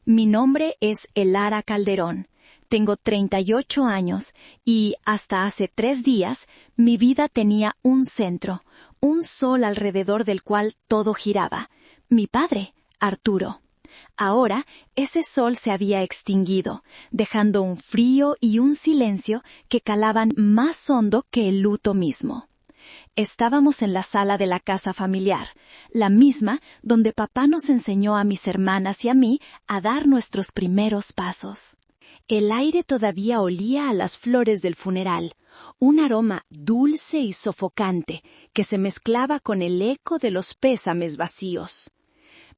Mi nombre es Elara Calderón. Tengo 38 años y, hasta hace 3 días, mi vida tenía un centro, un sol alrededor del cual todo giraba. Mi padre, Arturo. Ahora, ese sol se había extinguido, dejando un frío y un silencio que calaban más hondo que el luto mismo. Estábamos en la sala de la casa familiar, la misma donde papá nos enseñó a mis hermanas y a mí a dar nuestros primeros pasos. El aire todavía olía a las flores del funeral, un aroma dulce y sofocante que se mezclaba con el eco de los pésames vacíos.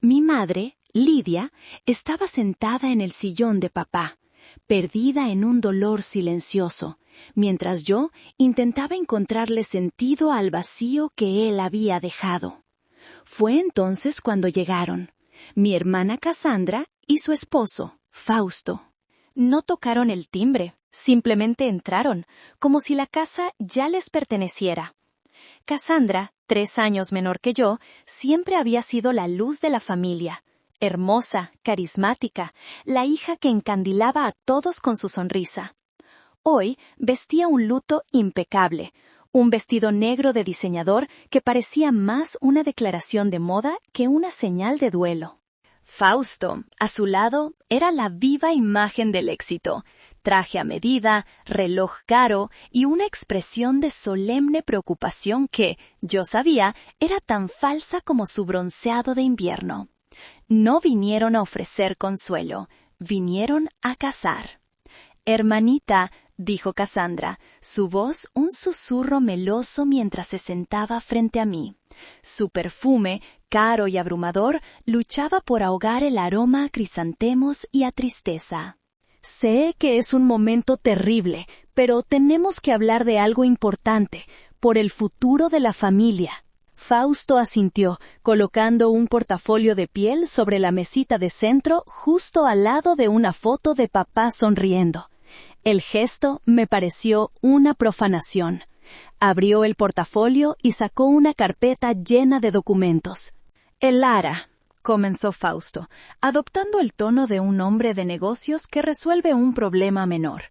Mi madre, Lidia, estaba sentada en el sillón de papá, perdida en un dolor silencioso, mientras yo intentaba encontrarle sentido al vacío que él había dejado. Fue entonces cuando llegaron, mi hermana Cassandra y su esposo, Fausto. No tocaron el timbre, simplemente entraron, como si la casa ya les perteneciera. Cassandra, 3 años menor que yo, siempre había sido la luz de la familia, hermosa, carismática, la hija que encandilaba a todos con su sonrisa. Hoy vestía un luto impecable, un vestido negro de diseñador que parecía más una declaración de moda que una señal de duelo. Fausto, a su lado, era la viva imagen del éxito, traje a medida, reloj caro y una expresión de solemne preocupación que, yo sabía, era tan falsa como su bronceado de invierno. No vinieron a ofrecer consuelo, vinieron a cazar. «Hermanita», dijo Cassandra, su voz un susurro meloso mientras se sentaba frente a mí. Su perfume, caro y abrumador, luchaba por ahogar el aroma a crisantemos y a tristeza. «Sé que es un momento terrible, pero tenemos que hablar de algo importante, por el futuro de la familia». Fausto asintió, colocando un portafolio de piel sobre la mesita de centro justo al lado de una foto de papá sonriendo. El gesto me pareció una profanación. Abrió el portafolio y sacó una carpeta llena de documentos. «Elara», comenzó Fausto, adoptando el tono de un hombre de negocios que resuelve un problema menor.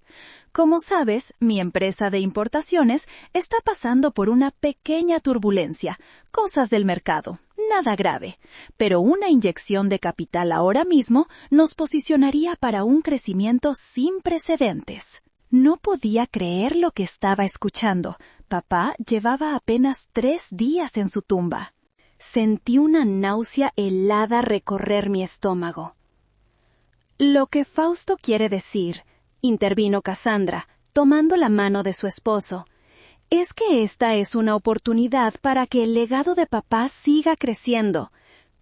«Como sabes, mi empresa de importaciones está pasando por una pequeña turbulencia, cosas del mercado, nada grave, pero una inyección de capital ahora mismo nos posicionaría para un crecimiento sin precedentes». No podía creer lo que estaba escuchando. Papá llevaba apenas 3 días en su tumba. Sentí una náusea helada recorrer mi estómago. «Lo que Fausto quiere decir», intervino Cassandra, tomando la mano de su esposo, «es que esta es una oportunidad para que el legado de papá siga creciendo.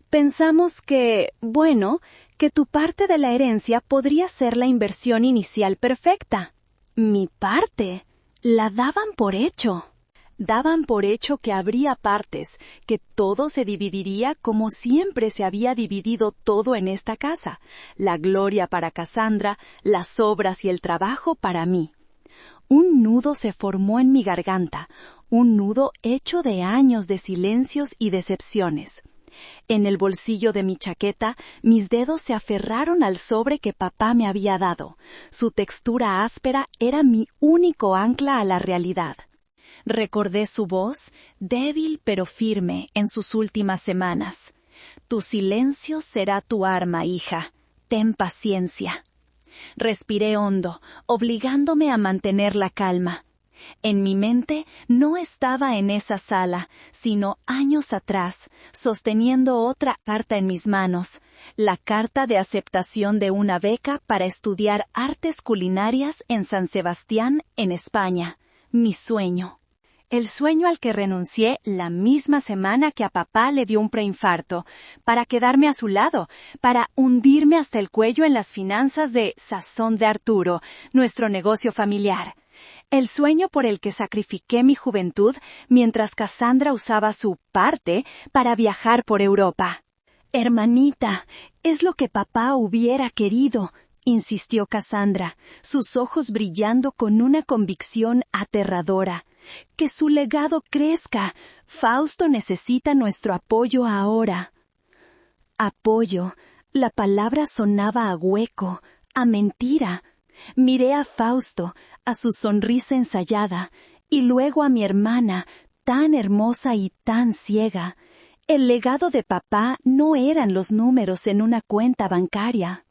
Pensamos que, bueno, que tu parte de la herencia podría ser la inversión inicial perfecta». «¿Mi parte?» La daban por hecho. Daban por hecho que habría partes, que todo se dividiría como siempre se había dividido todo en esta casa, la gloria para Cassandra, las obras y el trabajo para mí. Un nudo se formó en mi garganta, un nudo hecho de años de silencios y decepciones. En el bolsillo de mi chaqueta, mis dedos se aferraron al sobre que papá me había dado. Su textura áspera era mi único ancla a la realidad. Recordé su voz, débil pero firme, en sus últimas semanas. «Tu silencio será tu arma, hija. Ten paciencia». Respiré hondo, obligándome a mantener la calma. En mi mente no estaba en esa sala, sino años atrás, sosteniendo otra carta en mis manos, la carta de aceptación de una beca para estudiar artes culinarias en San Sebastián, en España. Mi sueño. El sueño al que renuncié la misma semana que a papá le dio un preinfarto, para quedarme a su lado, para hundirme hasta el cuello en las finanzas de Sazón de Arturo, nuestro negocio familiar. El sueño por el que sacrifiqué mi juventud mientras Cassandra usaba su parte para viajar por Europa. «Hermanita, es lo que papá hubiera querido», insistió Cassandra, sus ojos brillando con una convicción aterradora. «Que su legado crezca. Fausto necesita nuestro apoyo ahora». Apoyo. La palabra sonaba a hueco, a mentira. Miré a Fausto, a su sonrisa ensayada, y luego a mi hermana, tan hermosa y tan ciega. El legado de papá no eran los números en una cuenta bancaria.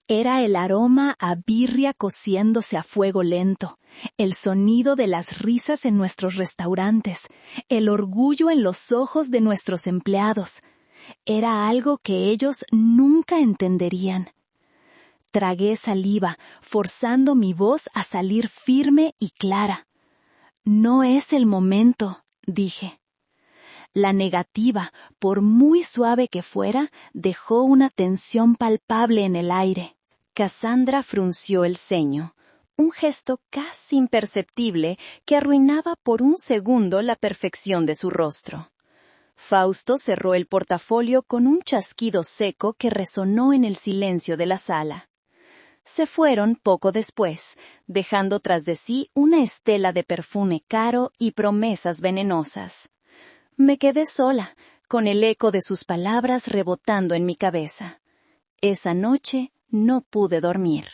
Era el aroma a birria cociéndose a fuego lento, el sonido de las risas en nuestros restaurantes, el orgullo en los ojos de nuestros empleados. Era algo que ellos nunca entenderían. Tragué saliva, forzando mi voz a salir firme y clara. No es el momento, dije. La negativa, por muy suave que fuera, dejó una tensión palpable en el aire. Cassandra frunció el ceño, un gesto casi imperceptible que arruinaba por un segundo la perfección de su rostro. Fausto cerró el portafolio con un chasquido seco que resonó en el silencio de la sala. Se fueron poco después, dejando tras de sí una estela de perfume caro y promesas venenosas. Me quedé sola, con el eco de sus palabras rebotando en mi cabeza. Esa noche no pude dormir.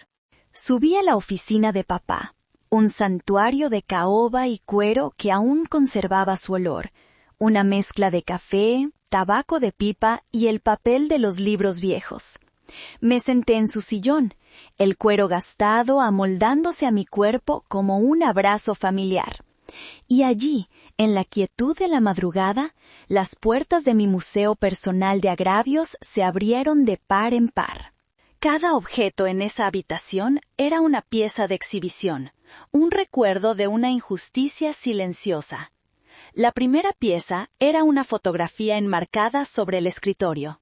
Subí a la oficina de papá, un santuario de caoba y cuero que aún conservaba su olor, una mezcla de café, tabaco de pipa y el papel de los libros viejos. Me senté en su sillón, el cuero gastado amoldándose a mi cuerpo como un abrazo familiar. Y allí, en la quietud de la madrugada, las puertas de mi museo personal de agravios se abrieron de par en par. Cada objeto en esa habitación era una pieza de exhibición, un recuerdo de una injusticia silenciosa. La primera pieza era una fotografía enmarcada sobre el escritorio.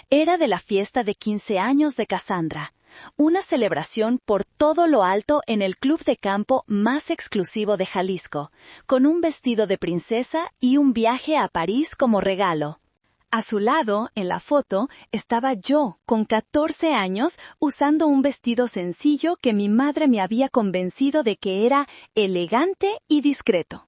Era de la fiesta de 15 años de Cassandra, una celebración por todo lo alto en el club de campo más exclusivo de Jalisco, con un vestido de princesa y un viaje a París como regalo. A su lado, en la foto, estaba yo, con 14 años, usando un vestido sencillo que mi madre me había convencido de que era elegante y discreto.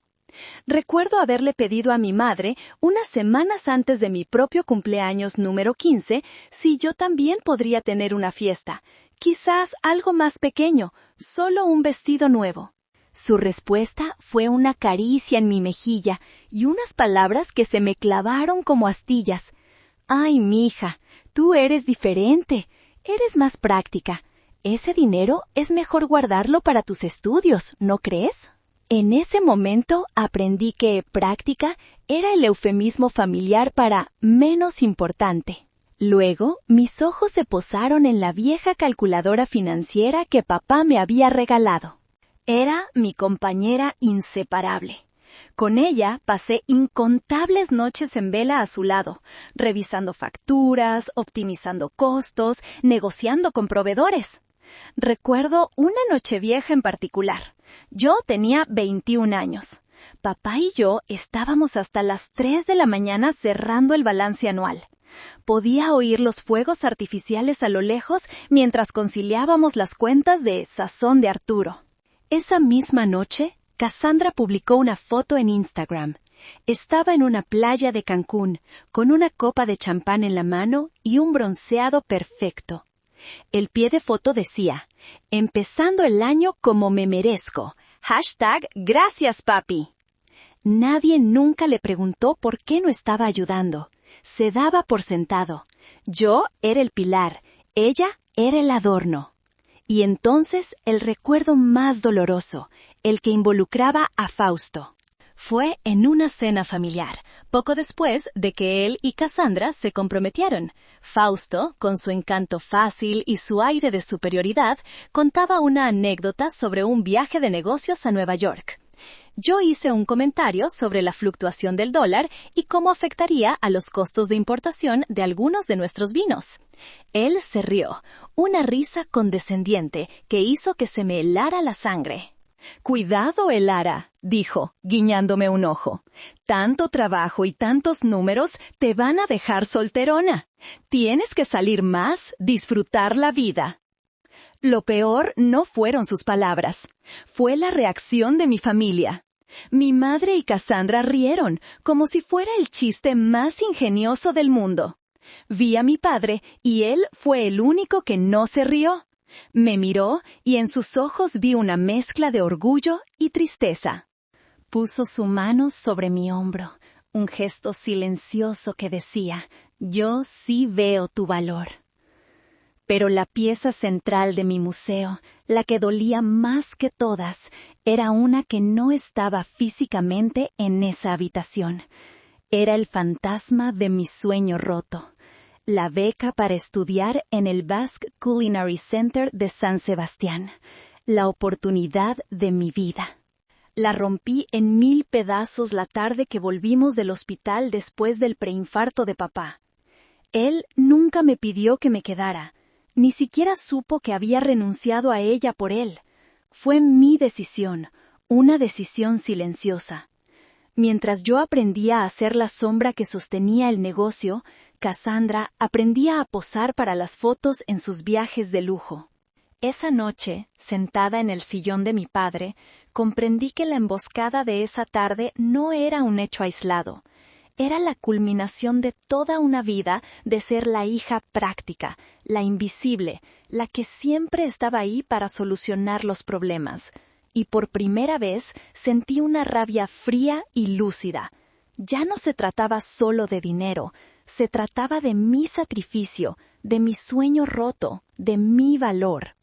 Recuerdo haberle pedido a mi madre, unas semanas antes de mi propio cumpleaños número 15, si yo también podría tener una fiesta, quizás algo más pequeño, solo un vestido nuevo. Su respuesta fue una caricia en mi mejilla y unas palabras que se me clavaron como astillas. «Ay, mija, tú eres diferente, eres más práctica. Ese dinero es mejor guardarlo para tus estudios, ¿no crees?» En ese momento aprendí que práctica era el eufemismo familiar para menos importante. Luego, mis ojos se posaron en la vieja calculadora financiera que papá me había regalado. Era mi compañera inseparable. Con ella pasé incontables noches en vela a su lado, revisando facturas, optimizando costos, negociando con proveedores. Recuerdo una Nochevieja en particular. Yo tenía 21 años. Papá y yo estábamos hasta las 3 de la mañana cerrando el balance anual. Podía oír los fuegos artificiales a lo lejos mientras conciliábamos las cuentas de Sazón de Arturo. Esa misma noche, Cassandra publicó una foto en Instagram. Estaba en una playa de Cancún, con una copa de champán en la mano y un bronceado perfecto. El pie de foto decía, empezando el año como me merezco. #gracias papi. Nadie nunca le preguntó por qué no estaba ayudando. Se daba por sentado. Yo era el pilar, ella era el adorno. Y entonces el recuerdo más doloroso, el que involucraba a Fausto. Fue en una cena familiar, poco después de que él y Cassandra se comprometieron. Fausto, con su encanto fácil y su aire de superioridad, contaba una anécdota sobre un viaje de negocios a Nueva York. Yo hice un comentario sobre la fluctuación del dólar y cómo afectaría a los costos de importación de algunos de nuestros vinos. Él se rió, una risa condescendiente que hizo que se me helara la sangre. «Cuidado, Elara», dijo, guiñándome un ojo. «Tanto trabajo y tantos números te van a dejar solterona. Tienes que salir más, disfrutar la vida». Lo peor no fueron sus palabras. Fue la reacción de mi familia. Mi madre y Cassandra rieron, como si fuera el chiste más ingenioso del mundo. Vi a mi padre y él fue el único que no se rió. Me miró y en sus ojos vi una mezcla de orgullo y tristeza. Puso su mano sobre mi hombro, un gesto silencioso que decía, «Yo sí veo tu valor». Pero la pieza central de mi museo, la que dolía más que todas, era una que no estaba físicamente en esa habitación. Era el fantasma de mi sueño roto. La beca para estudiar en el Basque Culinary Center de San Sebastián. La oportunidad de mi vida. La rompí en 1000 pedazos la tarde que volvimos del hospital después del preinfarto de papá. Él nunca me pidió que me quedara. Ni siquiera supo que había renunciado a ella por él. Fue mi decisión, una decisión silenciosa. Mientras yo aprendía a ser la sombra que sostenía el negocio, Cassandra aprendía a posar para las fotos en sus viajes de lujo. Esa noche, sentada en el sillón de mi padre, comprendí que la emboscada de esa tarde no era un hecho aislado. Era la culminación de toda una vida de ser la hija práctica, la invisible, la que siempre estaba ahí para solucionar los problemas. Y por primera vez sentí una rabia fría y lúcida. Ya no se trataba solo de dinero, se trataba de mi sacrificio, de mi sueño roto, de mi valor.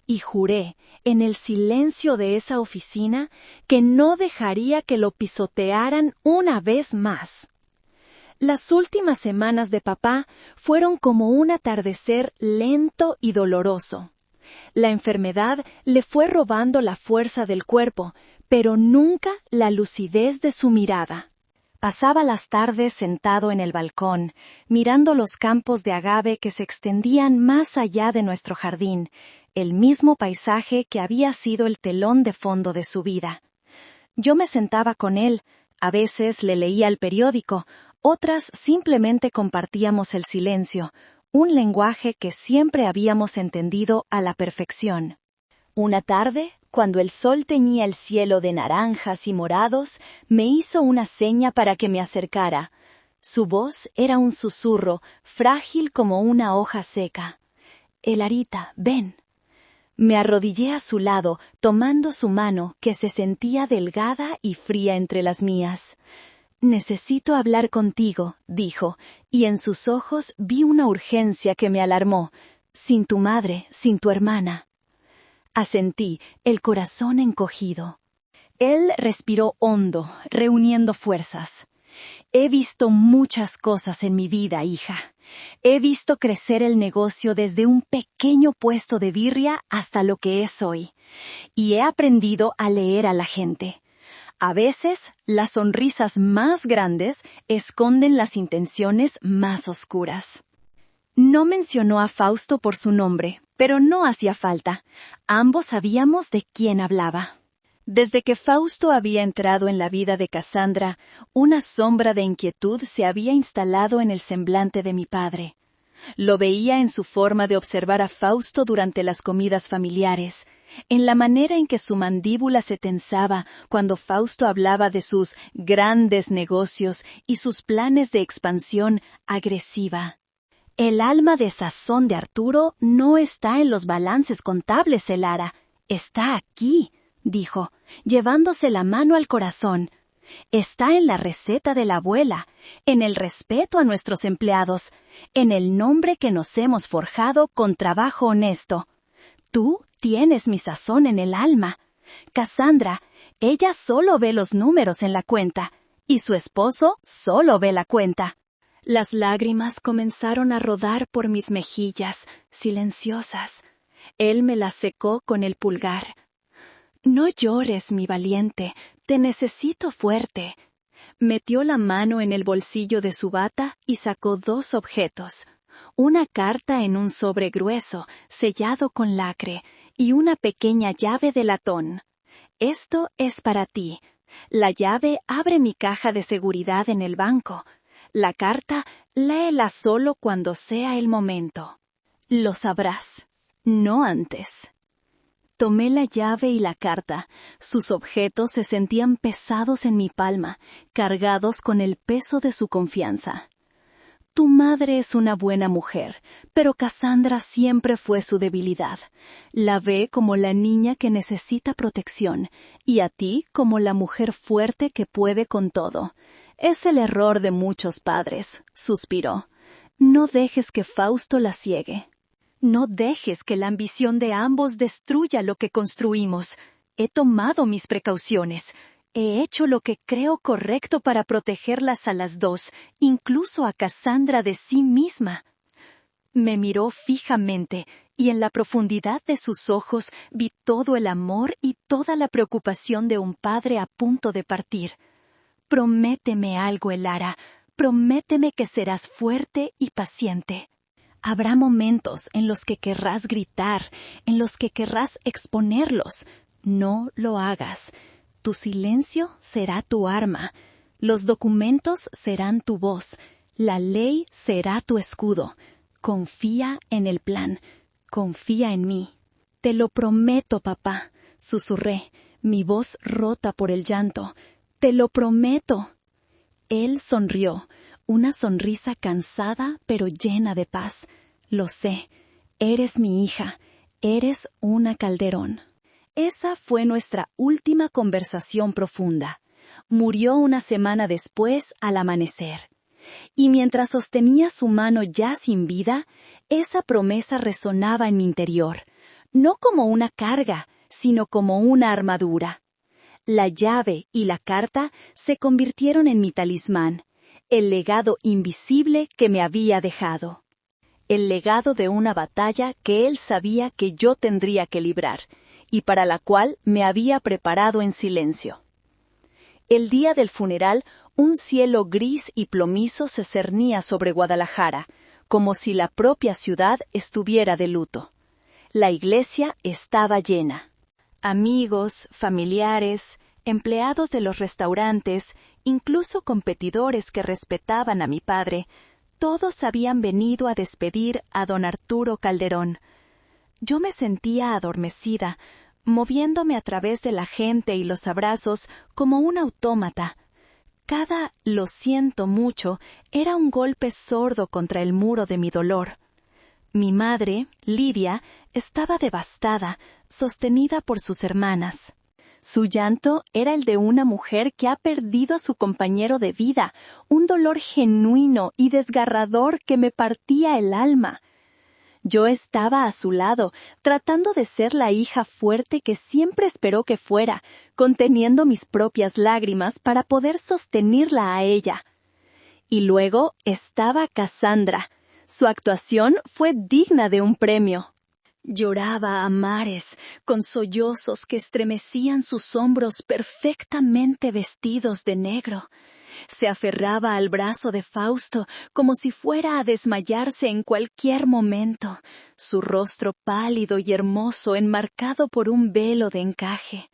Y juré, en el silencio de esa oficina, que no dejaría que lo pisotearan una vez más. Las últimas semanas de papá fueron como un atardecer lento y doloroso. La enfermedad le fue robando la fuerza del cuerpo, pero nunca la lucidez de su mirada. Pasaba las tardes sentado en el balcón, mirando los campos de agave que se extendían más allá de nuestro jardín, el mismo paisaje que había sido el telón de fondo de su vida. Yo me sentaba con él, a veces le leía el periódico, otras simplemente compartíamos el silencio, un lenguaje que siempre habíamos entendido a la perfección. Una tarde, cuando el sol teñía el cielo de naranjas y morados, me hizo una seña para que me acercara. Su voz era un susurro, frágil como una hoja seca. «Elarita, ven». Me arrodillé a su lado, tomando su mano, que se sentía delgada y fría entre las mías. «Necesito hablar contigo», dijo, y en sus ojos vi una urgencia que me alarmó. «Sin tu madre, sin tu hermana». Asentí, el corazón encogido. Él respiró hondo, reuniendo fuerzas. «He visto muchas cosas en mi vida, hija. He visto crecer el negocio desde un pequeño puesto de birria hasta lo que es hoy. Y he aprendido a leer a la gente. A veces, las sonrisas más grandes esconden las intenciones más oscuras». No mencionó a Fausto por su nombre, pero no hacía falta. Ambos sabíamos de quién hablaba. Desde que Fausto había entrado en la vida de Cassandra, una sombra de inquietud se había instalado en el semblante de mi padre. Lo veía en su forma de observar a Fausto durante las comidas familiares, en la manera en que su mandíbula se tensaba cuando Fausto hablaba de sus grandes negocios y sus planes de expansión agresiva. «El alma de sazón de Arturo no está en los balances contables, Elara. Está aquí», dijo, llevándose la mano al corazón. «Está en la receta de la abuela, en el respeto a nuestros empleados, en el nombre que nos hemos forjado con trabajo honesto. Tú tienes mi sazón en el alma. Cassandra, ella solo ve los números en la cuenta, y su esposo solo ve la cuenta». Las lágrimas comenzaron a rodar por mis mejillas, silenciosas. Él me las secó con el pulgar. «No llores, mi valiente, te necesito fuerte». Metió la mano en el bolsillo de su bata y sacó 2 objetos. Una carta en un sobre grueso, sellado con lacre, y una pequeña llave de latón. «Esto es para ti. La llave abre mi caja de seguridad en el banco. La carta, léela solo cuando sea el momento. Lo sabrás, no antes». Tomé la llave y la carta. Sus objetos se sentían pesados en mi palma, cargados con el peso de su confianza. Tu madre es una buena mujer, pero Cassandra siempre fue su debilidad. La ve como la niña que necesita protección, y a ti como la mujer fuerte que puede con todo. Es el error de muchos padres, suspiró. No dejes que Fausto la ciegue. No dejes que la ambición de ambos destruya lo que construimos. He tomado mis precauciones. He hecho lo que creo correcto para protegerlas a las dos, incluso a Cassandra de sí misma. Me miró fijamente, y en la profundidad de sus ojos vi todo el amor y toda la preocupación de un padre a punto de partir. Prométeme algo, Elara. Prométeme que serás fuerte y paciente. Habrá momentos en los que querrás gritar, en los que querrás exponerlos. No lo hagas. Tu silencio será tu arma. Los documentos serán tu voz. La ley será tu escudo. Confía en el plan. Confía en mí. Te lo prometo, papá, susurré, mi voz rota por el llanto. Te lo prometo. Él sonrió, una sonrisa cansada pero llena de paz. Lo sé, eres mi hija, eres una Calderón. Esa fue nuestra última conversación profunda. Murió una semana después al amanecer. Y mientras sostenía su mano ya sin vida, esa promesa resonaba en mi interior, no como una carga, sino como una armadura. La llave y la carta se convirtieron en mi talismán, el legado invisible que me había dejado. El legado de una batalla que él sabía que yo tendría que librar, y para la cual me había preparado en silencio. El día del funeral, un cielo gris y plomizo se cernía sobre Guadalajara, como si la propia ciudad estuviera de luto. La iglesia estaba llena. Amigos, familiares, empleados de los restaurantes, incluso competidores que respetaban a mi padre, todos habían venido a despedir a don Arturo Calderón. Yo me sentía adormecida, moviéndome a través de la gente y los abrazos como un autómata. Cada "lo siento mucho" era un golpe sordo contra el muro de mi dolor. Mi madre, Lidia, estaba devastada, sostenida por sus hermanas. Su llanto era el de una mujer que ha perdido a su compañero de vida, un dolor genuino y desgarrador que me partía el alma. Yo estaba a su lado, tratando de ser la hija fuerte que siempre esperó que fuera, conteniendo mis propias lágrimas para poder sostenerla a ella. Y luego estaba Cassandra. Su actuación fue digna de un premio. Lloraba a mares, con sollozos que estremecían sus hombros perfectamente vestidos de negro. Se aferraba al brazo de Fausto como si fuera a desmayarse en cualquier momento, su rostro pálido y hermoso enmarcado por un velo de encaje.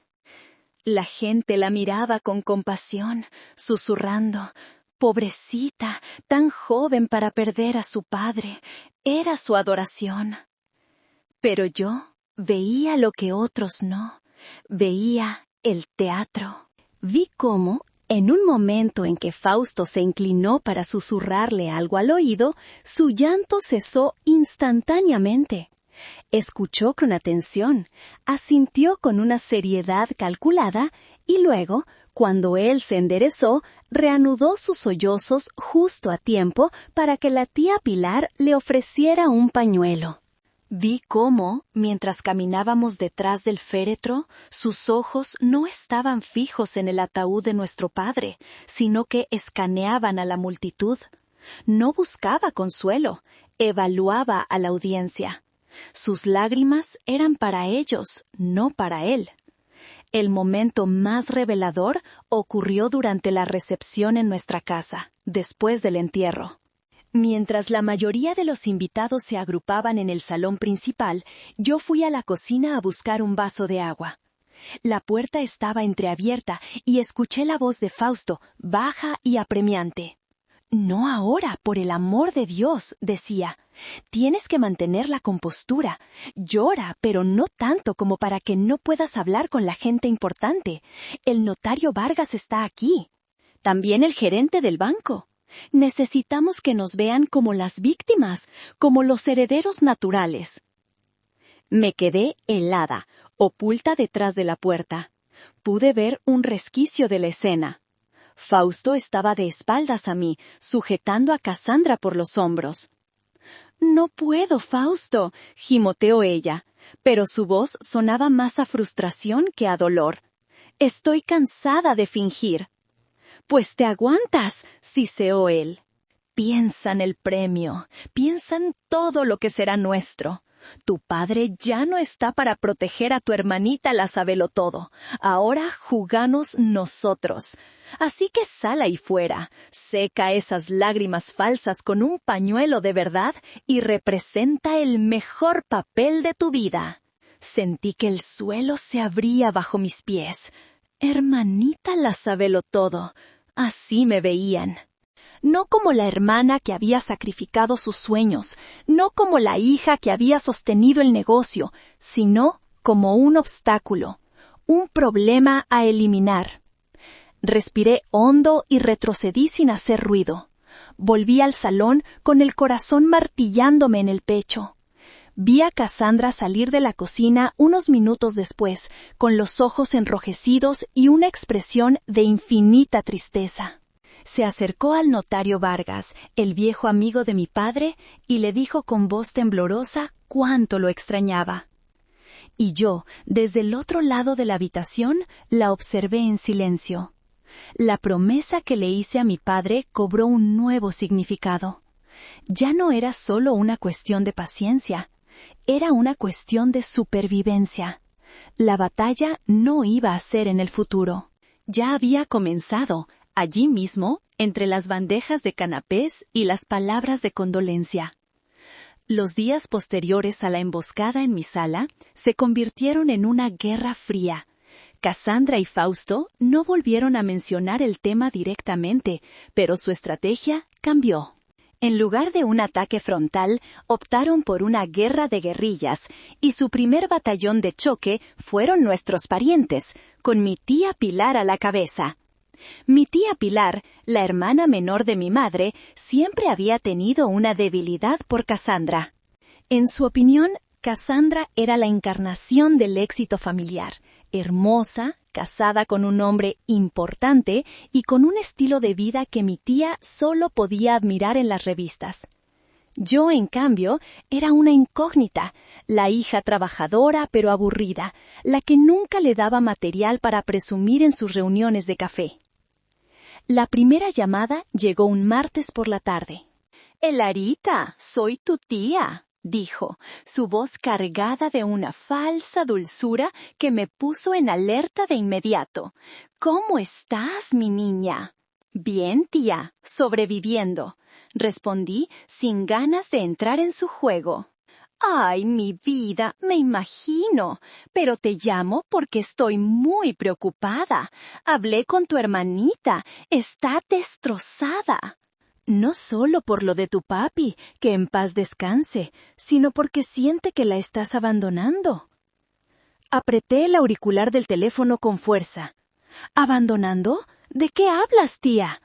La gente la miraba con compasión, susurrando: «Pobrecita, tan joven para perder a su padre, era su adoración». Pero yo veía lo que otros no, veía el teatro. Vi cómo, en un momento en que Fausto se inclinó para susurrarle algo al oído, su llanto cesó instantáneamente. Escuchó con atención, asintió con una seriedad calculada y luego, cuando él se enderezó, reanudó sus sollozos justo a tiempo para que la tía Pilar le ofreciera un pañuelo. Vi cómo, mientras caminábamos detrás del féretro, sus ojos no estaban fijos en el ataúd de nuestro padre, sino que escaneaban a la multitud. No buscaba consuelo, evaluaba a la audiencia. Sus lágrimas eran para ellos, no para él. El momento más revelador ocurrió durante la recepción en nuestra casa, después del entierro. Mientras la mayoría de los invitados se agrupaban en el salón principal, yo fui a la cocina a buscar un vaso de agua. La puerta estaba entreabierta y escuché la voz de Fausto, baja y apremiante. «No ahora, por el amor de Dios», decía. «Tienes que mantener la compostura. Llora, pero no tanto como para que no puedas hablar con la gente importante. El notario Vargas está aquí. También el gerente del banco». Necesitamos que nos vean como las víctimas, como los herederos naturales. Me quedé helada, oculta detrás de la puerta. Pude ver un resquicio de la escena. Fausto estaba de espaldas a mí, sujetando a Cassandra por los hombros. «No puedo, Fausto», gimoteó ella, pero su voz sonaba más a frustración que a dolor. «Estoy cansada de fingir». «Pues te aguantas», siseó él. «Piensa en el premio, piensa en todo lo que será nuestro. Tu padre ya no está para proteger a tu hermanita la sabelotodo. Ahora juganos nosotros. Así que sal ahí fuera, seca esas lágrimas falsas con un pañuelo de verdad y representa el mejor papel de tu vida». Sentí que el suelo se abría bajo mis pies. Hermanita la sabelotodo. Así me veían. No como la hermana que había sacrificado sus sueños, no como la hija que había sostenido el negocio, sino como un obstáculo, un problema a eliminar. Respiré hondo y retrocedí sin hacer ruido. Volví al salón con el corazón martillándome en el pecho. Vi a Cassandra salir de la cocina unos minutos después, con los ojos enrojecidos y una expresión de infinita tristeza. Se acercó al notario Vargas, el viejo amigo de mi padre, y le dijo con voz temblorosa cuánto lo extrañaba. Y yo, desde el otro lado de la habitación, la observé en silencio. La promesa que le hice a mi padre cobró un nuevo significado. Ya no era solo una cuestión de paciencia, era una cuestión de supervivencia. La batalla no iba a ser en el futuro. Ya había comenzado, allí mismo, entre las bandejas de canapés y las palabras de condolencia. Los días posteriores a la emboscada en mi sala se convirtieron en una guerra fría. Cassandra y Fausto no volvieron a mencionar el tema directamente, pero su estrategia cambió. En lugar de un ataque frontal, optaron por una guerra de guerrillas, y su primer batallón de choque fueron nuestros parientes, con mi tía Pilar a la cabeza. Mi tía Pilar, la hermana menor de mi madre, siempre había tenido una debilidad por Cassandra. En su opinión, Cassandra era la encarnación del éxito familiar, hermosa, casada con un hombre importante y con un estilo de vida que mi tía solo podía admirar en las revistas. Yo, en cambio, era una incógnita, la hija trabajadora pero aburrida, la que nunca le daba material para presumir en sus reuniones de café. La primera llamada llegó un martes por la tarde. «Elarita, soy tu tía», dijo, su voz cargada de una falsa dulzura que me puso en alerta de inmediato. «¿Cómo estás, mi niña?» «Bien, tía, sobreviviendo», respondí sin ganas de entrar en su juego. «Ay, mi vida, me imagino, pero te llamo porque estoy muy preocupada. Hablé con tu hermanita, está destrozada». «No solo por lo de tu papi, que en paz descanse, sino porque siente que la estás abandonando». Apreté el auricular del teléfono con fuerza. «¿Abandonando? ¿De qué hablas, tía?»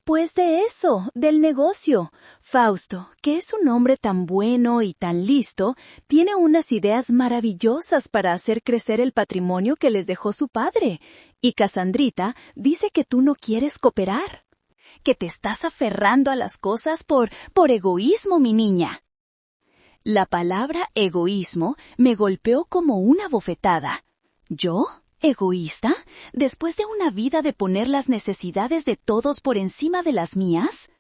«Pues de eso, del negocio. Fausto, que es un hombre tan bueno y tan listo, tiene unas ideas maravillosas para hacer crecer el patrimonio que les dejó su padre. Y Cassandrita dice que tú no quieres cooperar, que te estás aferrando a las cosas por egoísmo, mi niña». La palabra egoísmo me golpeó como una bofetada. ¿Yo? ¿Egoísta? ¿Después de una vida de poner las necesidades de todos por encima de las mías?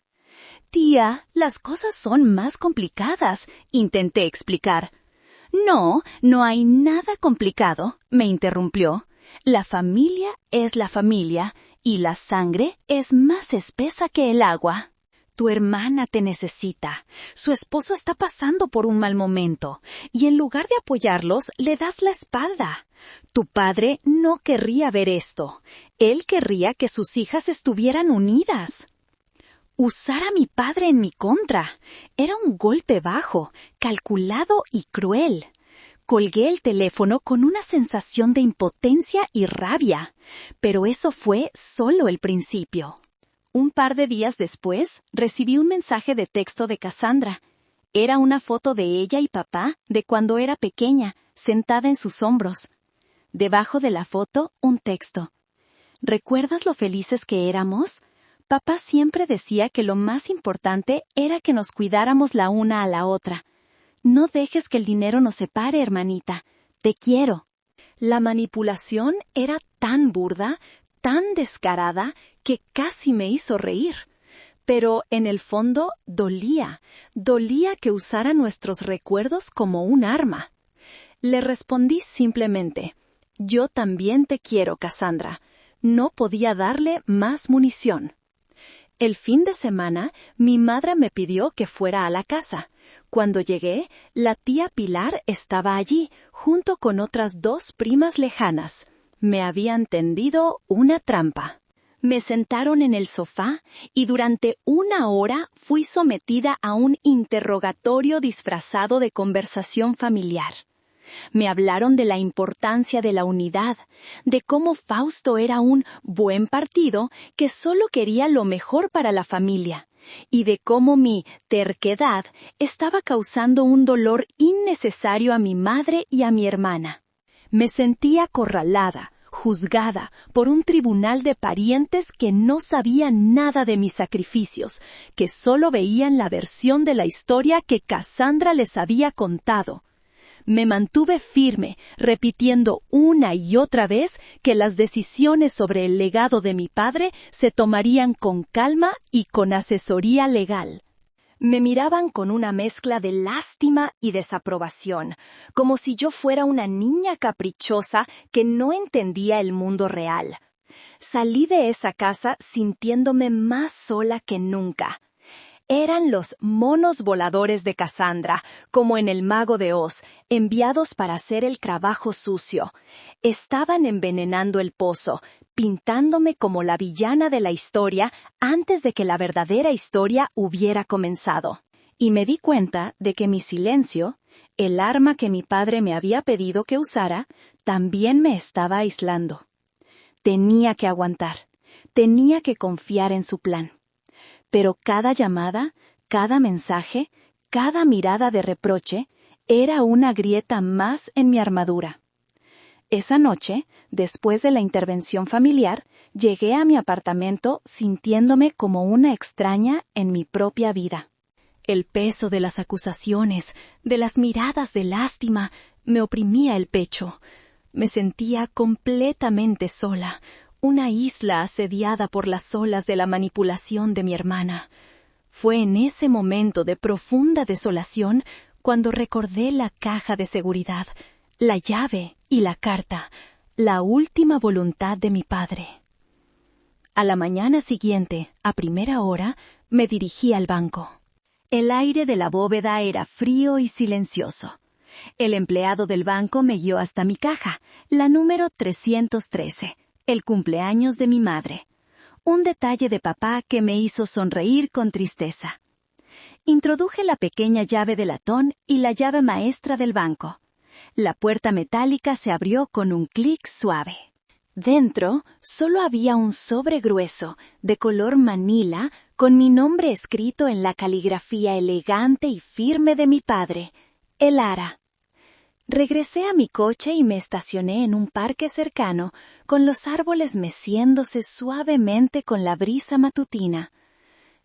«Tía, las cosas son más complicadas», intenté explicar. «No, no hay nada complicado», me interrumpió. «La familia es la familia, y la sangre es más espesa que el agua». «Tu hermana te necesita. Su esposo está pasando por un mal momento, y en lugar de apoyarlos, le das la espalda. Tu padre no querría ver esto. Él querría que sus hijas estuvieran unidas». Usar a mi padre en mi contra. Era un golpe bajo, calculado y cruel. Colgué el teléfono con una sensación de impotencia y rabia, pero eso fue solo el principio. Un par de días después, recibí un mensaje de texto de Cassandra. Era una foto de ella y papá de cuando era pequeña, sentada en sus hombros. Debajo de la foto, un texto. ¿Recuerdas lo felices que éramos? Papá siempre decía que lo más importante era que nos cuidáramos la una a la otra. No dejes que el dinero nos separe, hermanita. Te quiero. La manipulación era tan burda, tan descarada, que casi me hizo reír. Pero en el fondo dolía que usara nuestros recuerdos como un arma. Le respondí simplemente, yo también te quiero, Cassandra. No podía darle más munición. El fin de semana, mi madre me pidió que fuera a la casa. Cuando llegué, la tía Pilar estaba allí, junto con otras 2 primas lejanas. Me habían tendido una trampa. Me sentaron en el sofá y durante 1 hora fui sometida a un interrogatorio disfrazado de conversación familiar. Me hablaron de la importancia de la unidad, de cómo Fausto era un buen partido que solo quería lo mejor para la familia, y de cómo mi terquedad estaba causando un dolor innecesario a mi madre y a mi hermana. Me sentía acorralada, juzgada por un tribunal de parientes que no sabían nada de mis sacrificios, que solo veían la versión de la historia que Cassandra les había contado. Me mantuve firme, repitiendo una y otra vez que las decisiones sobre el legado de mi padre se tomarían con calma y con asesoría legal. Me miraban con una mezcla de lástima y desaprobación, como si yo fuera una niña caprichosa que no entendía el mundo real. Salí de esa casa sintiéndome más sola que nunca. Eran los monos voladores de Cassandra, como en El Mago de Oz, enviados para hacer el trabajo sucio. Estaban envenenando el pozo, pintándome como la villana de la historia antes de que la verdadera historia hubiera comenzado. Y me di cuenta de que mi silencio, el arma que mi padre me había pedido que usara, también me estaba aislando. Tenía que aguantar, tenía que confiar en su plan. Pero cada llamada, cada mensaje, cada mirada de reproche, era una grieta más en mi armadura. Esa noche, después de la intervención familiar, llegué a mi apartamento sintiéndome como una extraña en mi propia vida. El peso de las acusaciones, de las miradas de lástima, me oprimía el pecho. Me sentía completamente sola, una isla asediada por las olas de la manipulación de mi hermana. Fue en ese momento de profunda desolación cuando recordé la caja de seguridad, la llave y la carta, la última voluntad de mi padre. A la mañana siguiente, a primera hora, me dirigí al banco. El aire de la bóveda era frío y silencioso. El empleado del banco me guió hasta mi caja, la número 313. El cumpleaños de mi madre. Un detalle de papá que me hizo sonreír con tristeza. Introduje la pequeña llave de latón y la llave maestra del banco. La puerta metálica se abrió con un clic suave. Dentro solo había un sobre grueso, de color manila, con mi nombre escrito en la caligrafía elegante y firme de mi padre, Elara. Regresé a mi coche y me estacioné en un parque cercano, con los árboles meciéndose suavemente con la brisa matutina.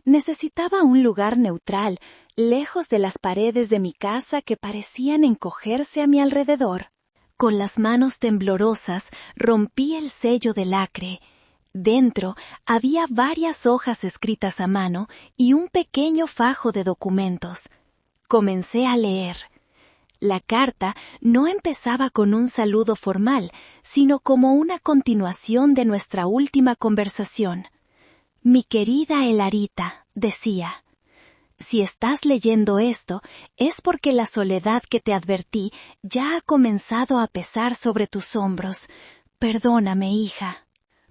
Necesitaba un lugar neutral, lejos de las paredes de mi casa que parecían encogerse a mi alrededor. Con las manos temblorosas rompí el sello de lacre. Dentro había varias hojas escritas a mano y un pequeño fajo de documentos. Comencé a leer. La carta no empezaba con un saludo formal, sino como una continuación de nuestra última conversación. Mi querida Elarita, decía, si estás leyendo esto, es porque la soledad que te advertí ya ha comenzado a pesar sobre tus hombros. Perdóname, hija.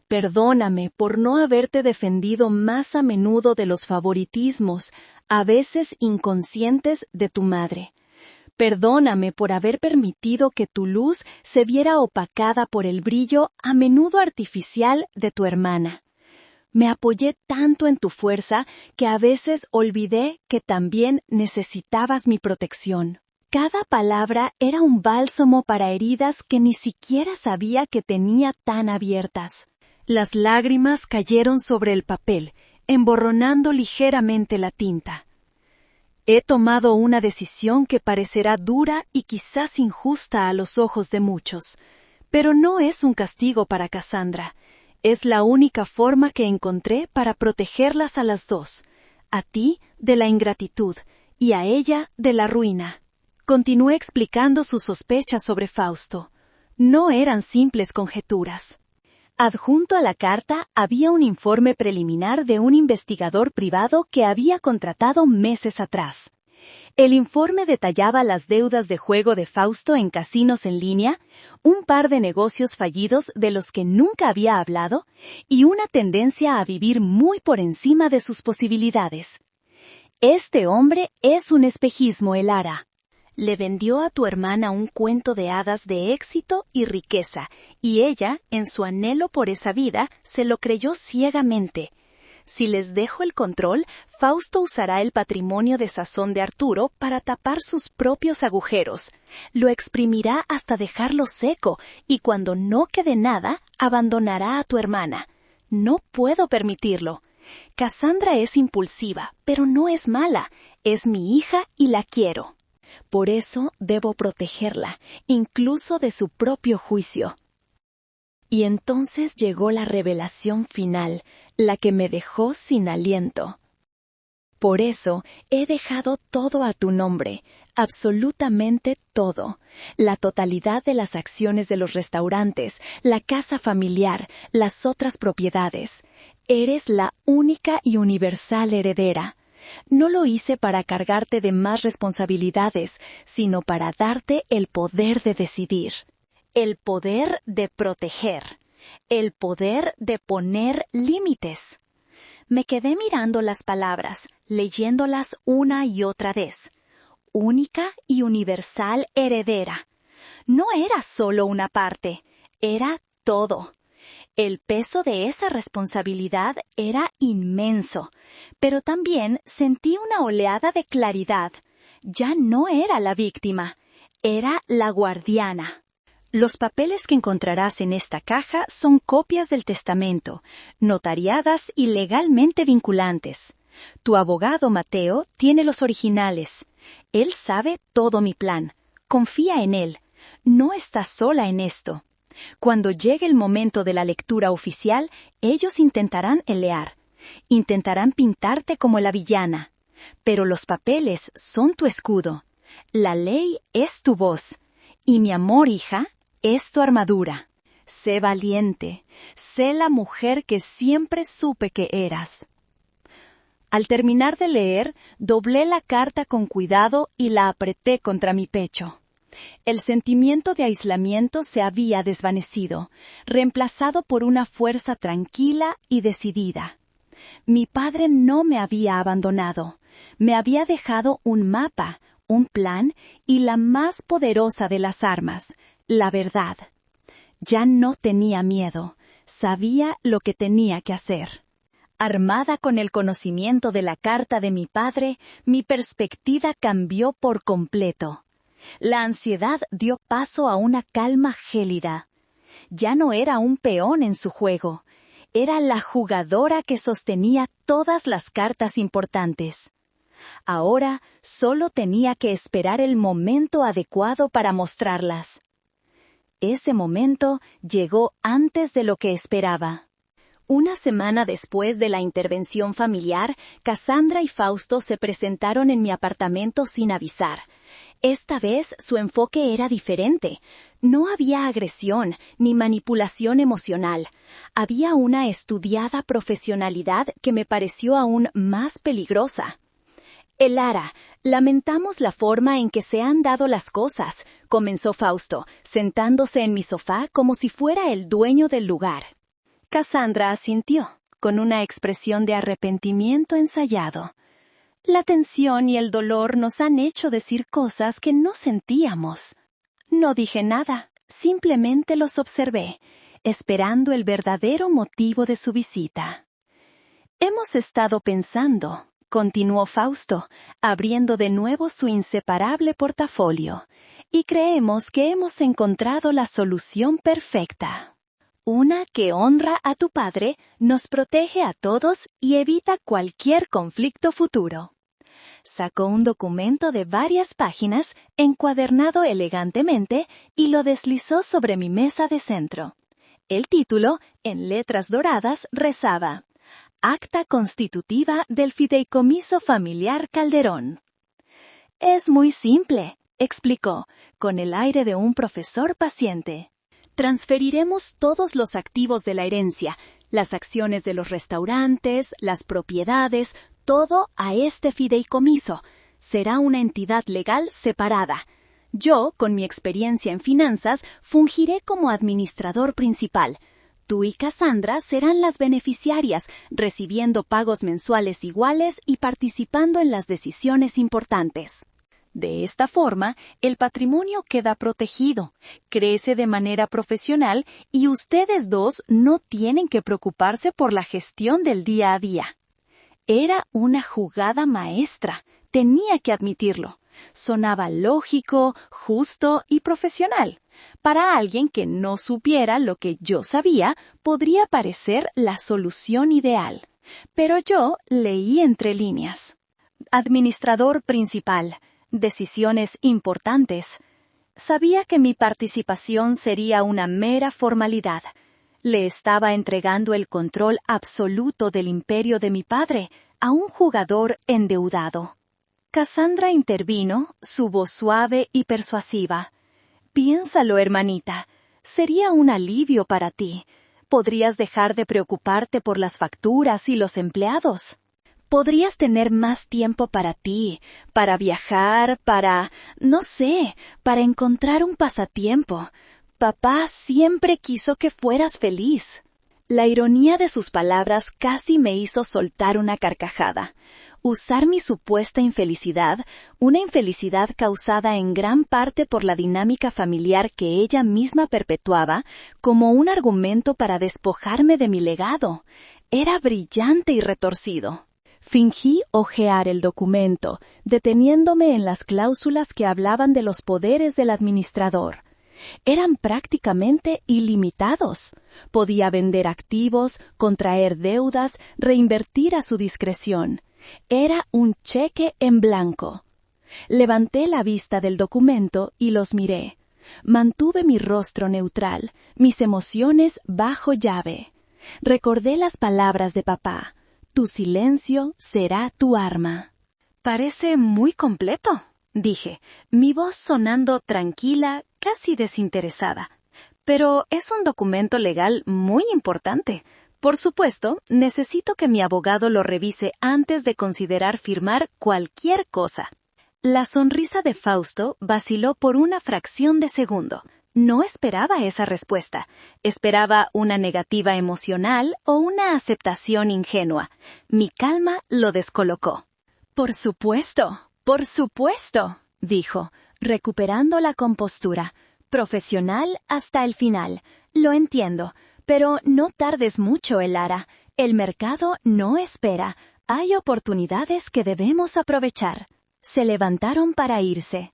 Perdóname por no haberte defendido más a menudo de los favoritismos, a veces inconscientes, de tu madre. Perdóname por haber permitido que tu luz se viera opacada por el brillo a menudo artificial de tu hermana. Me apoyé tanto en tu fuerza que a veces olvidé que también necesitabas mi protección. Cada palabra era un bálsamo para heridas que ni siquiera sabía que tenía tan abiertas. Las lágrimas cayeron sobre el papel, emborronando ligeramente la tinta. He tomado una decisión que parecerá dura y quizás injusta a los ojos de muchos, pero no es un castigo para Cassandra. Es la única forma que encontré para protegerlas a las dos, a ti de la ingratitud y a ella de la ruina. Continué explicando sus sospechas sobre Fausto. No eran simples conjeturas. Adjunto a la carta había un informe preliminar de un investigador privado que había contratado meses atrás. El informe detallaba las deudas de juego de Fausto en casinos en línea, un par de negocios fallidos de los que nunca había hablado y una tendencia a vivir muy por encima de sus posibilidades. Este hombre es un espejismo, Elara. Le vendió a tu hermana un cuento de hadas de éxito y riqueza, y ella, en su anhelo por esa vida, se lo creyó ciegamente. Si les dejo el control, Fausto usará el patrimonio de sazón de Arturo para tapar sus propios agujeros. Lo exprimirá hasta dejarlo seco, y cuando no quede nada, abandonará a tu hermana. No puedo permitirlo. Cassandra es impulsiva, pero no es mala. Es mi hija y la quiero. Por eso debo protegerla, incluso de su propio juicio. Y entonces llegó la revelación final, la que me dejó sin aliento. Por eso he dejado todo a tu nombre, absolutamente todo. La totalidad de las acciones de los restaurantes, la casa familiar, las otras propiedades. Eres la única y universal heredera. No lo hice para cargarte de más responsabilidades, sino para darte el poder de decidir. El poder de proteger. El poder de poner límites. Me quedé mirando las palabras, leyéndolas una y otra vez. Única y universal heredera. No era solo una parte, era todo. El peso de esa responsabilidad era inmenso, pero también sentí una oleada de claridad. Ya no era la víctima, era la guardiana. Los papeles que encontrarás en esta caja son copias del testamento, notariadas y legalmente vinculantes. Tu abogado, Mateo, tiene los originales. Él sabe todo mi plan. Confía en él. No estás sola en esto. Cuando llegue el momento de la lectura oficial, ellos intentarán elear. Intentarán pintarte como la villana. Pero los papeles son tu escudo. La ley es tu voz. Y mi amor, hija, es tu armadura. Sé valiente. Sé la mujer que siempre supe que eras. Al terminar de leer, doblé la carta con cuidado y la apreté contra mi pecho. El sentimiento de aislamiento se había desvanecido, reemplazado por una fuerza tranquila y decidida. Mi padre no me había abandonado. Me había dejado un mapa, un plan y la más poderosa de las armas, la verdad. Ya no tenía miedo. Sabía lo que tenía que hacer. Armada con el conocimiento de la carta de mi padre, mi perspectiva cambió por completo. La ansiedad dio paso a una calma gélida. Ya no era un peón en su juego. Era la jugadora que sostenía todas las cartas importantes. Ahora solo tenía que esperar el momento adecuado para mostrarlas. Ese momento llegó antes de lo que esperaba. Una semana después de la intervención familiar, Cassandra y Fausto se presentaron en mi apartamento sin avisar. Esta vez su enfoque era diferente. No había agresión ni manipulación emocional. Había una estudiada profesionalidad que me pareció aún más peligrosa. Elara, lamentamos la forma en que se han dado las cosas, comenzó Fausto, sentándose en mi sofá como si fuera el dueño del lugar. Cassandra asintió, con una expresión de arrepentimiento ensayado. La tensión y el dolor nos han hecho decir cosas que no sentíamos. No dije nada, simplemente los observé, esperando el verdadero motivo de su visita. Hemos estado pensando, continuó Fausto, abriendo de nuevo su inseparable portafolio, y creemos que hemos encontrado la solución perfecta. Una que honra a tu padre, nos protege a todos y evita cualquier conflicto futuro. Sacó un documento de varias páginas, encuadernado elegantemente, y lo deslizó sobre mi mesa de centro. El título, en letras doradas, rezaba: Acta Constitutiva del Fideicomiso Familiar Calderón. Es muy simple, explicó, con el aire de un profesor paciente. Transferiremos todos los activos de la herencia, las acciones de los restaurantes, las propiedades, todo a este fideicomiso. Será una entidad legal separada. Yo, con mi experiencia en finanzas, fungiré como administrador principal. Tú y Cassandra serán las beneficiarias, recibiendo pagos mensuales iguales y participando en las decisiones importantes. De esta forma, el patrimonio queda protegido, crece de manera profesional y ustedes dos no tienen que preocuparse por la gestión del día a día. Era una jugada maestra, tenía que admitirlo. Sonaba lógico, justo y profesional. Para alguien que no supiera lo que yo sabía, podría parecer la solución ideal. Pero yo leí entre líneas. Administrador principal. Decisiones importantes. Sabía que mi participación sería una mera formalidad. Le estaba entregando el control absoluto del imperio de mi padre a un jugador endeudado. Cassandra intervino, su voz suave y persuasiva. Piénsalo, hermanita. Sería un alivio para ti. Podrías dejar de preocuparte por las facturas y los empleados. Podrías tener más tiempo para ti, para viajar, no sé, para encontrar un pasatiempo. Papá siempre quiso que fueras feliz. La ironía de sus palabras casi me hizo soltar una carcajada. Usar mi supuesta infelicidad, una infelicidad causada en gran parte por la dinámica familiar que ella misma perpetuaba, como un argumento para despojarme de mi legado. Era brillante y retorcido. Fingí hojear el documento, deteniéndome en las cláusulas que hablaban de los poderes del administrador. Eran prácticamente ilimitados. Podía vender activos, contraer deudas, reinvertir a su discreción. Era un cheque en blanco. Levanté la vista del documento y los miré. Mantuve mi rostro neutral, mis emociones bajo llave. Recordé las palabras de papá. Tu silencio será tu arma. Parece muy completo, dije, mi voz sonando tranquila, casi desinteresada. Pero es un documento legal muy importante. Por supuesto, necesito que mi abogado lo revise antes de considerar firmar cualquier cosa. La sonrisa de Fausto vaciló por una fracción de segundo. No esperaba esa respuesta. Esperaba una negativa emocional o una aceptación ingenua. Mi calma lo descolocó. Por supuesto, dijo, recuperando la compostura. Profesional hasta el final. Lo entiendo, pero no tardes mucho, Elara. El mercado no espera. Hay oportunidades que debemos aprovechar. Se levantaron para irse.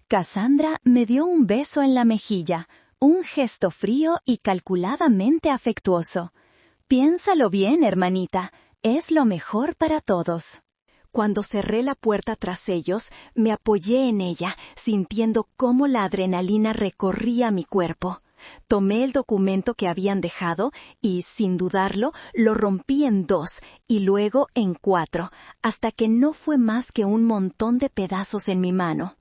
Cassandra me dio un beso en la mejilla, un gesto frío y calculadamente afectuoso. Piénsalo bien, hermanita, es lo mejor para todos. Cuando cerré la puerta tras ellos, me apoyé en ella, sintiendo cómo la adrenalina recorría mi cuerpo. Tomé el documento que habían dejado y, sin dudarlo, lo rompí en 2 y luego en 4, hasta que no fue más que un montón de pedazos en mi mano.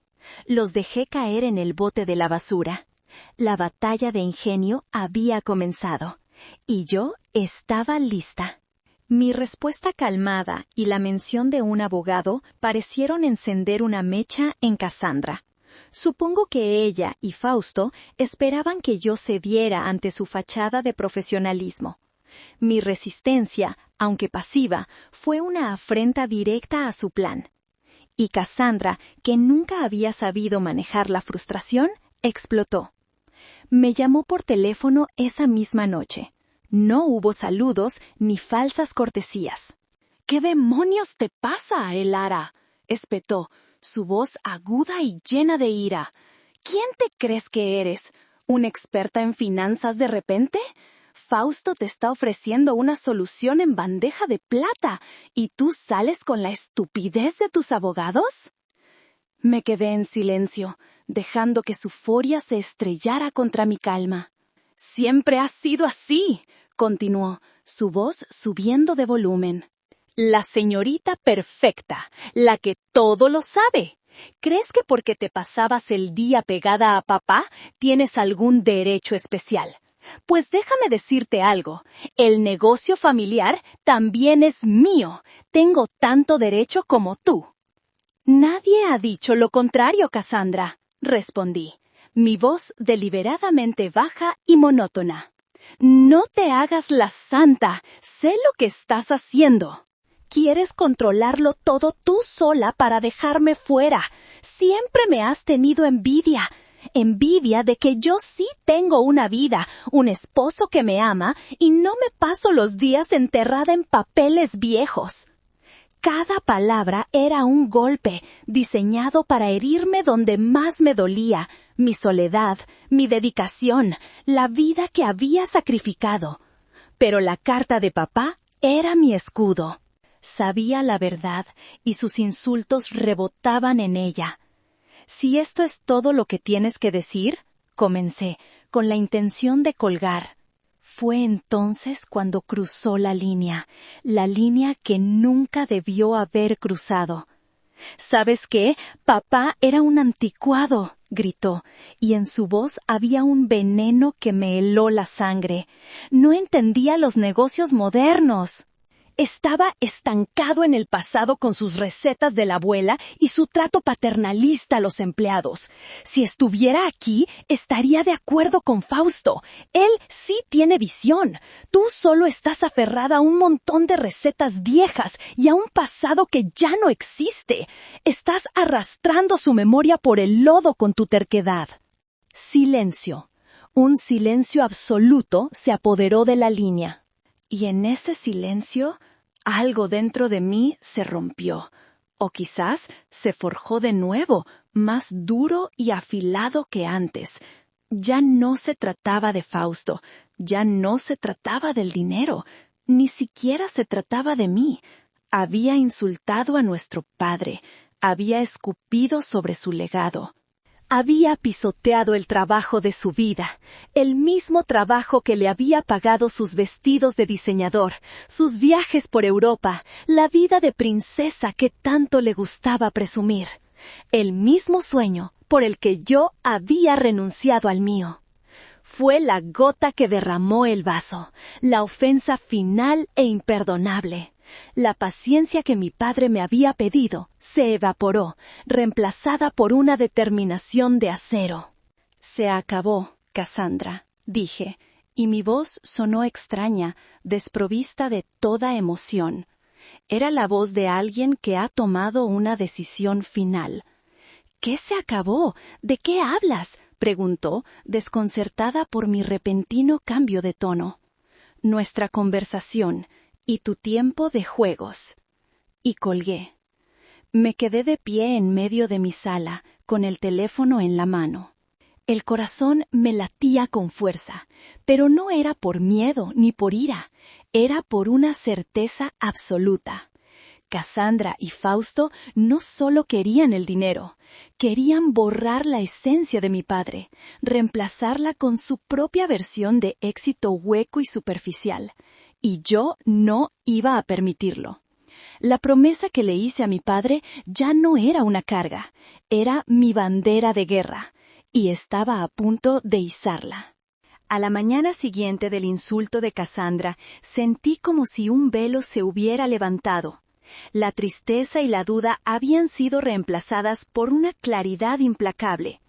Los dejé caer en el bote de la basura. La batalla de ingenio había comenzado, y yo estaba lista. Mi respuesta calmada y la mención de un abogado parecieron encender una mecha en Cassandra. Supongo que ella y Fausto esperaban que yo cediera ante su fachada de profesionalismo. Mi resistencia, aunque pasiva, fue una afrenta directa a su plan. Y Cassandra, que nunca había sabido manejar la frustración, explotó. Me llamó por teléfono esa misma noche. No hubo saludos ni falsas cortesías. ¿Qué demonios te pasa, Elara?, espetó, su voz aguda y llena de ira. ¿Quién te crees que eres? ¿Una experta en finanzas de repente? Fausto te está ofreciendo una solución en bandeja de plata, ¿y tú sales con la estupidez de tus abogados? Me quedé en silencio, dejando que su furia se estrellara contra mi calma. Siempre ha sido así, continuó, su voz subiendo de volumen. La señorita perfecta, la que todo lo sabe. ¿Crees que porque te pasabas el día pegada a papá tienes algún derecho especial? Pues déjame decirte algo, el negocio familiar también es mío, tengo tanto derecho como tú. Nadie ha dicho lo contrario, Cassandra, respondí, mi voz deliberadamente baja y monótona. No te hagas la santa, sé lo que estás haciendo. Quieres controlarlo todo tú sola para dejarme fuera. Siempre me has tenido envidia. Envidia de que yo sí tengo una vida, un esposo que me ama y no me paso los días enterrada en papeles viejos. Cada palabra era un golpe, diseñado para herirme donde más me dolía, mi soledad, mi dedicación, la vida que había sacrificado. Pero la carta de papá era mi escudo. Sabía la verdad y sus insultos rebotaban en ella. Si esto es todo lo que tienes que decir, comencé, con la intención de colgar. Fue entonces cuando cruzó la línea que nunca debió haber cruzado. ¿Sabes qué? Papá era un anticuado, gritó, y en su voz había un veneno que me heló la sangre. No entendía los negocios modernos. Estaba estancado en el pasado con sus recetas de la abuela y su trato paternalista a los empleados. Si estuviera aquí, estaría de acuerdo con Fausto. Él sí tiene visión. Tú solo estás aferrada a un montón de recetas viejas y a un pasado que ya no existe. Estás arrastrando su memoria por el lodo con tu terquedad. Silencio. Un silencio absoluto se apoderó de la línea. Y en ese silencio, algo dentro de mí se rompió, o quizás se forjó de nuevo, más duro y afilado que antes. Ya no se trataba de Fausto, ya no se trataba del dinero, ni siquiera se trataba de mí. Había insultado a nuestro padre, había escupido sobre su legado. Había pisoteado el trabajo de su vida, el mismo trabajo que le había pagado sus vestidos de diseñador, sus viajes por Europa, la vida de princesa que tanto le gustaba presumir. El mismo sueño por el que yo había renunciado al mío. Fue la gota que derramó el vaso, la ofensa final e imperdonable. La paciencia que mi padre me había pedido se evaporó, reemplazada por una determinación de acero. Se acabó, Cassandra, dije, y mi voz sonó extraña, desprovista de toda emoción. Era la voz de alguien que ha tomado una decisión final. ¿Qué se acabó? ¿De qué hablas?, preguntó, desconcertada por mi repentino cambio de tono. Nuestra conversación y tu tiempo de juegos. Y colgué. Me quedé de pie en medio de mi sala, con el teléfono en la mano. El corazón me latía con fuerza, pero no era por miedo ni por ira, era por una certeza absoluta. Cassandra y Fausto no solo querían el dinero, querían borrar la esencia de mi padre, reemplazarla con su propia versión de éxito hueco y superficial, y yo no iba a permitirlo. La promesa que le hice a mi padre ya no era una carga, era mi bandera de guerra, y estaba a punto de izarla. A la mañana siguiente del insulto de Cassandra, sentí como si un velo se hubiera levantado. La tristeza y la duda habían sido reemplazadas por una claridad implacable.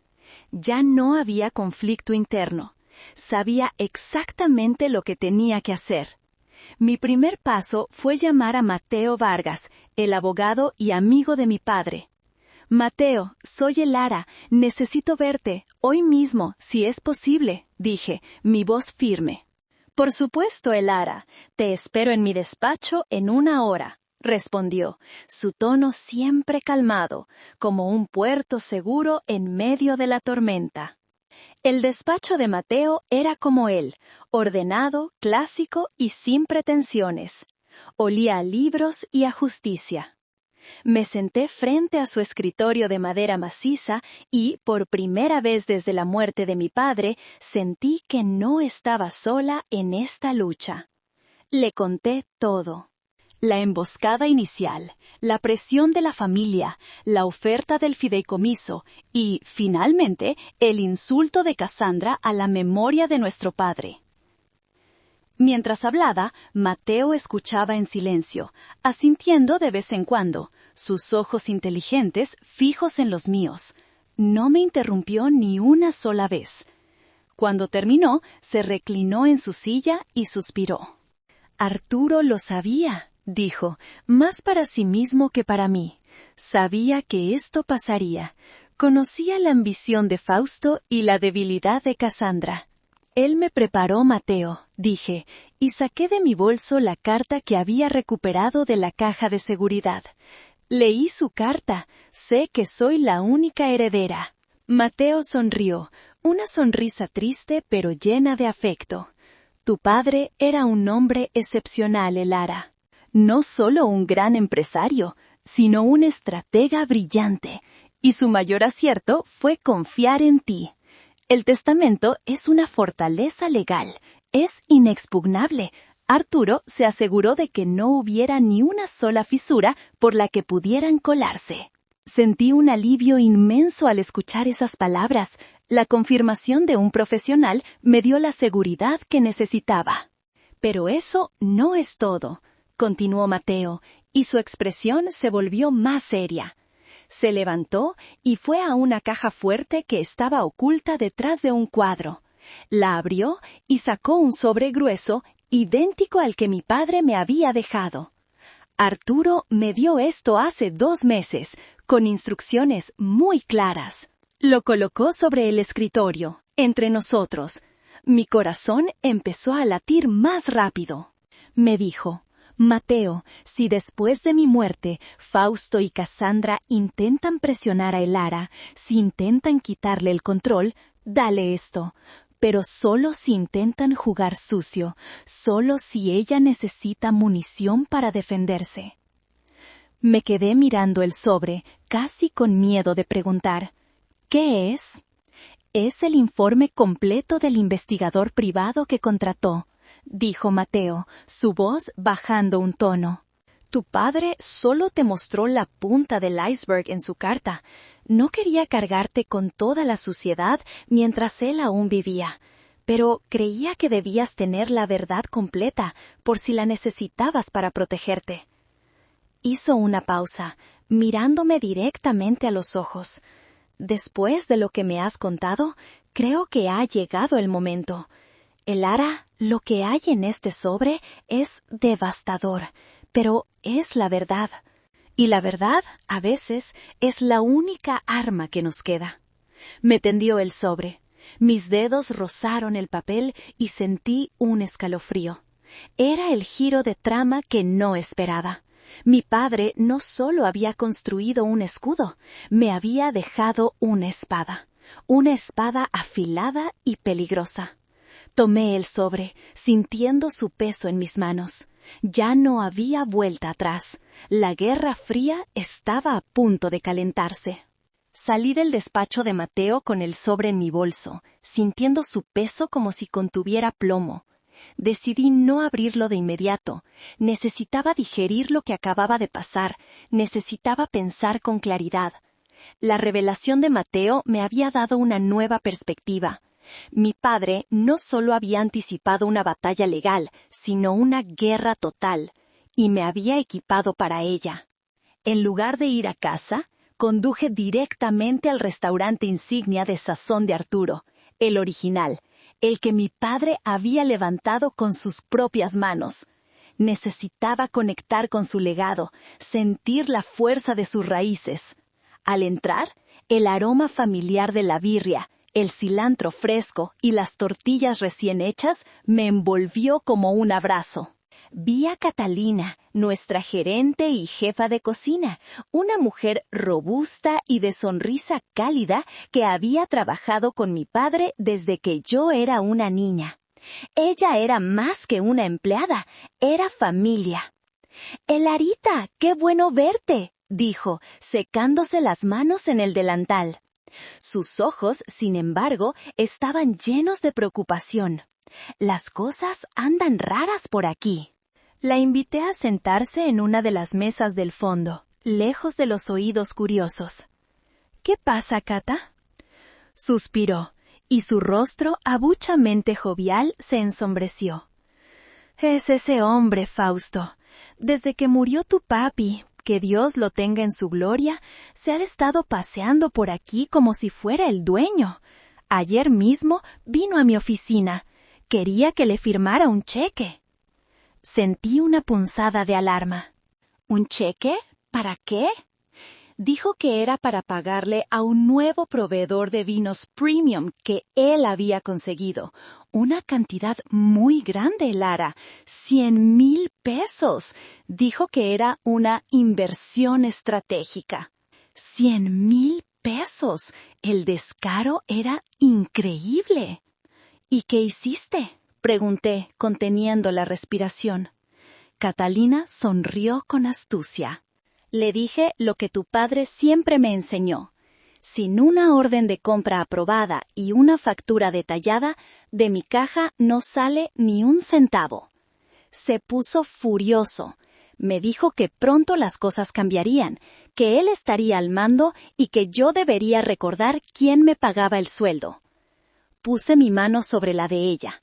Ya no había conflicto interno. Sabía exactamente lo que tenía que hacer. Mi primer paso fue llamar a Mateo Vargas, el abogado y amigo de mi padre. «Mateo, soy Elara, necesito verte, hoy mismo, si es posible», dije, mi voz firme. «Por supuesto, Elara, te espero en mi despacho en 1 hora», respondió, su tono siempre calmado, como un puerto seguro en medio de la tormenta. El despacho de Mateo era como él, ordenado, clásico y sin pretensiones. Olía a libros y a justicia. Me senté frente a su escritorio de madera maciza y, por primera vez desde la muerte de mi padre, sentí que no estaba sola en esta lucha. Le conté todo. La emboscada inicial, la presión de la familia, la oferta del fideicomiso y, finalmente, el insulto de Cassandra a la memoria de nuestro padre. Mientras hablaba, Mateo escuchaba en silencio, asintiendo de vez en cuando, sus ojos inteligentes fijos en los míos. No me interrumpió ni una sola vez. Cuando terminó, se reclinó en su silla y suspiró. Arturo lo sabía, dijo, más para sí mismo que para mí. Sabía que esto pasaría. Conocía la ambición de Fausto y la debilidad de Cassandra. Él me preparó, Mateo, dije, y saqué de mi bolso la carta que había recuperado de la caja de seguridad. Leí su carta. Sé que soy la única heredera. Mateo sonrió, una sonrisa triste pero llena de afecto. Tu padre era un hombre excepcional, Elara. No solo un gran empresario, sino un estratega brillante, y su mayor acierto fue confiar en ti. El testamento es una fortaleza legal, es inexpugnable. Arturo se aseguró de que no hubiera ni una sola fisura por la que pudieran colarse. Sentí un alivio inmenso al escuchar esas palabras. La confirmación de un profesional me dio la seguridad que necesitaba. Pero eso no es todo, continuó Mateo, y su expresión se volvió más seria. Se levantó y fue a una caja fuerte que estaba oculta detrás de un cuadro. La abrió y sacó un sobre grueso, idéntico al que mi padre me había dejado. Arturo me dio esto hace 2 meses, con instrucciones muy claras. Lo colocó sobre el escritorio, entre nosotros. Mi corazón empezó a latir más rápido. Me dijo, Mateo, si después de mi muerte Fausto y Cassandra intentan presionar a Elara, si intentan quitarle el control, dale esto. Pero solo si intentan jugar sucio, solo si ella necesita munición para defenderse. Me quedé mirando el sobre, casi con miedo de preguntar, ¿qué es? Es el informe completo del investigador privado que contrató, dijo Mateo, su voz bajando un tono. Tu padre solo te mostró la punta del iceberg en su carta. No quería cargarte con toda la suciedad mientras él aún vivía, pero creía que debías tener la verdad completa por si la necesitabas para protegerte. Hizo una pausa, mirándome directamente a los ojos. Después de lo que me has contado, creo que ha llegado el momento. Elara, lo que hay en este sobre es devastador, pero es la verdad. Y la verdad, a veces, es la única arma que nos queda. Me tendió el sobre. Mis dedos rozaron el papel y sentí un escalofrío. Era el giro de trama que no esperaba. Mi padre no solo había construido un escudo, me había dejado una espada afilada y peligrosa. Tomé el sobre, sintiendo su peso en mis manos. Ya no había vuelta atrás. La Guerra Fría estaba a punto de calentarse. Salí del despacho de Mateo con el sobre en mi bolso, sintiendo su peso como si contuviera plomo. Decidí no abrirlo de inmediato. Necesitaba digerir lo que acababa de pasar. Necesitaba pensar con claridad. La revelación de Mateo me había dado una nueva perspectiva. Mi padre no solo había anticipado una batalla legal, sino una guerra total, y me había equipado para ella. En lugar de ir a casa, conduje directamente al restaurante insignia de sazón de Arturo, el original, el que mi padre había levantado con sus propias manos. Necesitaba conectar con su legado, sentir la fuerza de sus raíces. Al entrar, el aroma familiar de la birria, el cilantro fresco y las tortillas recién hechas me envolvió como un abrazo. Vi a Catalina, nuestra gerente y jefa de cocina, una mujer robusta y de sonrisa cálida que había trabajado con mi padre desde que yo era una niña. Ella era más que una empleada, era familia. «Elarita, qué bueno verte», dijo, secándose las manos en el delantal. Sus ojos, sin embargo, estaban llenos de preocupación. «Las cosas andan raras por aquí». La invité a sentarse en una de las mesas del fondo, lejos de los oídos curiosos. «¿Qué pasa, Cata?». Suspiró, y su rostro abuchamente jovial se ensombreció. «Es ese hombre, Fausto. Desde que murió tu papi, que Dios lo tenga en su gloria, se ha estado paseando por aquí como si fuera el dueño. Ayer mismo vino a mi oficina. Quería que le firmara un cheque». Sentí una punzada de alarma. ¿Un cheque? ¿Para qué? Dijo que era para pagarle a un nuevo proveedor de vinos premium que él había conseguido. Una cantidad muy grande, Lara. 100,000 pesos. Dijo que era una inversión estratégica. 100,000 pesos. El descaro era increíble. ¿Y qué hiciste?, pregunté, conteniendo la respiración. Catalina sonrió con astucia. Le dije lo que tu padre siempre me enseñó. Sin una orden de compra aprobada y una factura detallada, de mi caja no sale ni un centavo. Se puso furioso. Me dijo que pronto las cosas cambiarían, que él estaría al mando y que yo debería recordar quién me pagaba el sueldo. Puse mi mano sobre la de ella.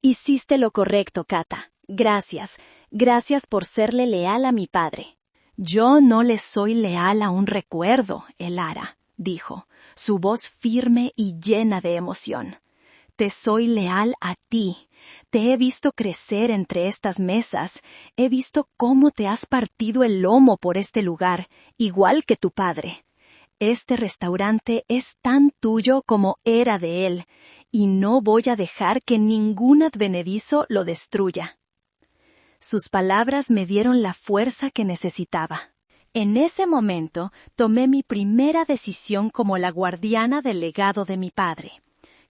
«Hiciste lo correcto, Cata. Gracias. Gracias por serle leal a mi padre». «Yo no le soy leal a un recuerdo, Elara», dijo, su voz firme y llena de emoción. «Te soy leal a ti. Te he visto crecer entre estas mesas. He visto cómo te has partido el lomo por este lugar, igual que tu padre. Este restaurante es tan tuyo como era de él, y no voy a dejar que ningún advenedizo lo destruya». Sus palabras me dieron la fuerza que necesitaba. En ese momento tomé mi primera decisión como la guardiana del legado de mi padre.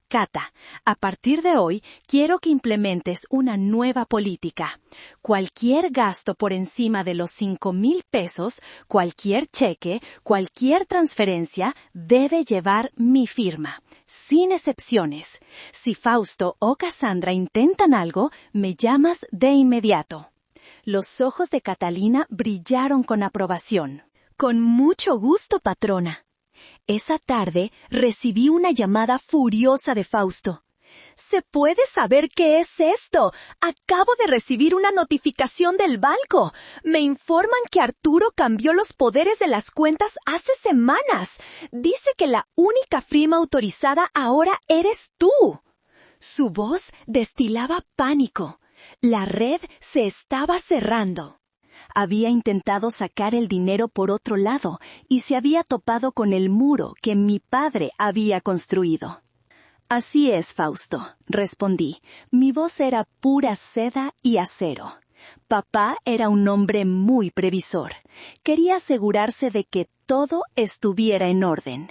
«Cata, a partir de hoy quiero que implementes una nueva política. Cualquier gasto por encima de los 5,000 pesos, cualquier cheque, cualquier transferencia debe llevar mi firma, sin excepciones. Si Fausto o Cassandra intentan algo, me llamas de inmediato». Los ojos de Catalina brillaron con aprobación. «Con mucho gusto, patrona». Esa tarde recibí una llamada furiosa de Fausto. «¿Se puede saber qué es esto? Acabo de recibir una notificación del banco. Me informan que Arturo cambió los poderes de las cuentas hace semanas. Dice que la única firma autorizada ahora eres tú». Su voz destilaba pánico. La red se estaba cerrando. Había intentado sacar el dinero por otro lado y se había topado con el muro que mi padre había construido. «Así es, Fausto», respondí. Mi voz era pura seda y acero. Papá era un hombre muy previsor. Quería asegurarse de que todo estuviera en orden.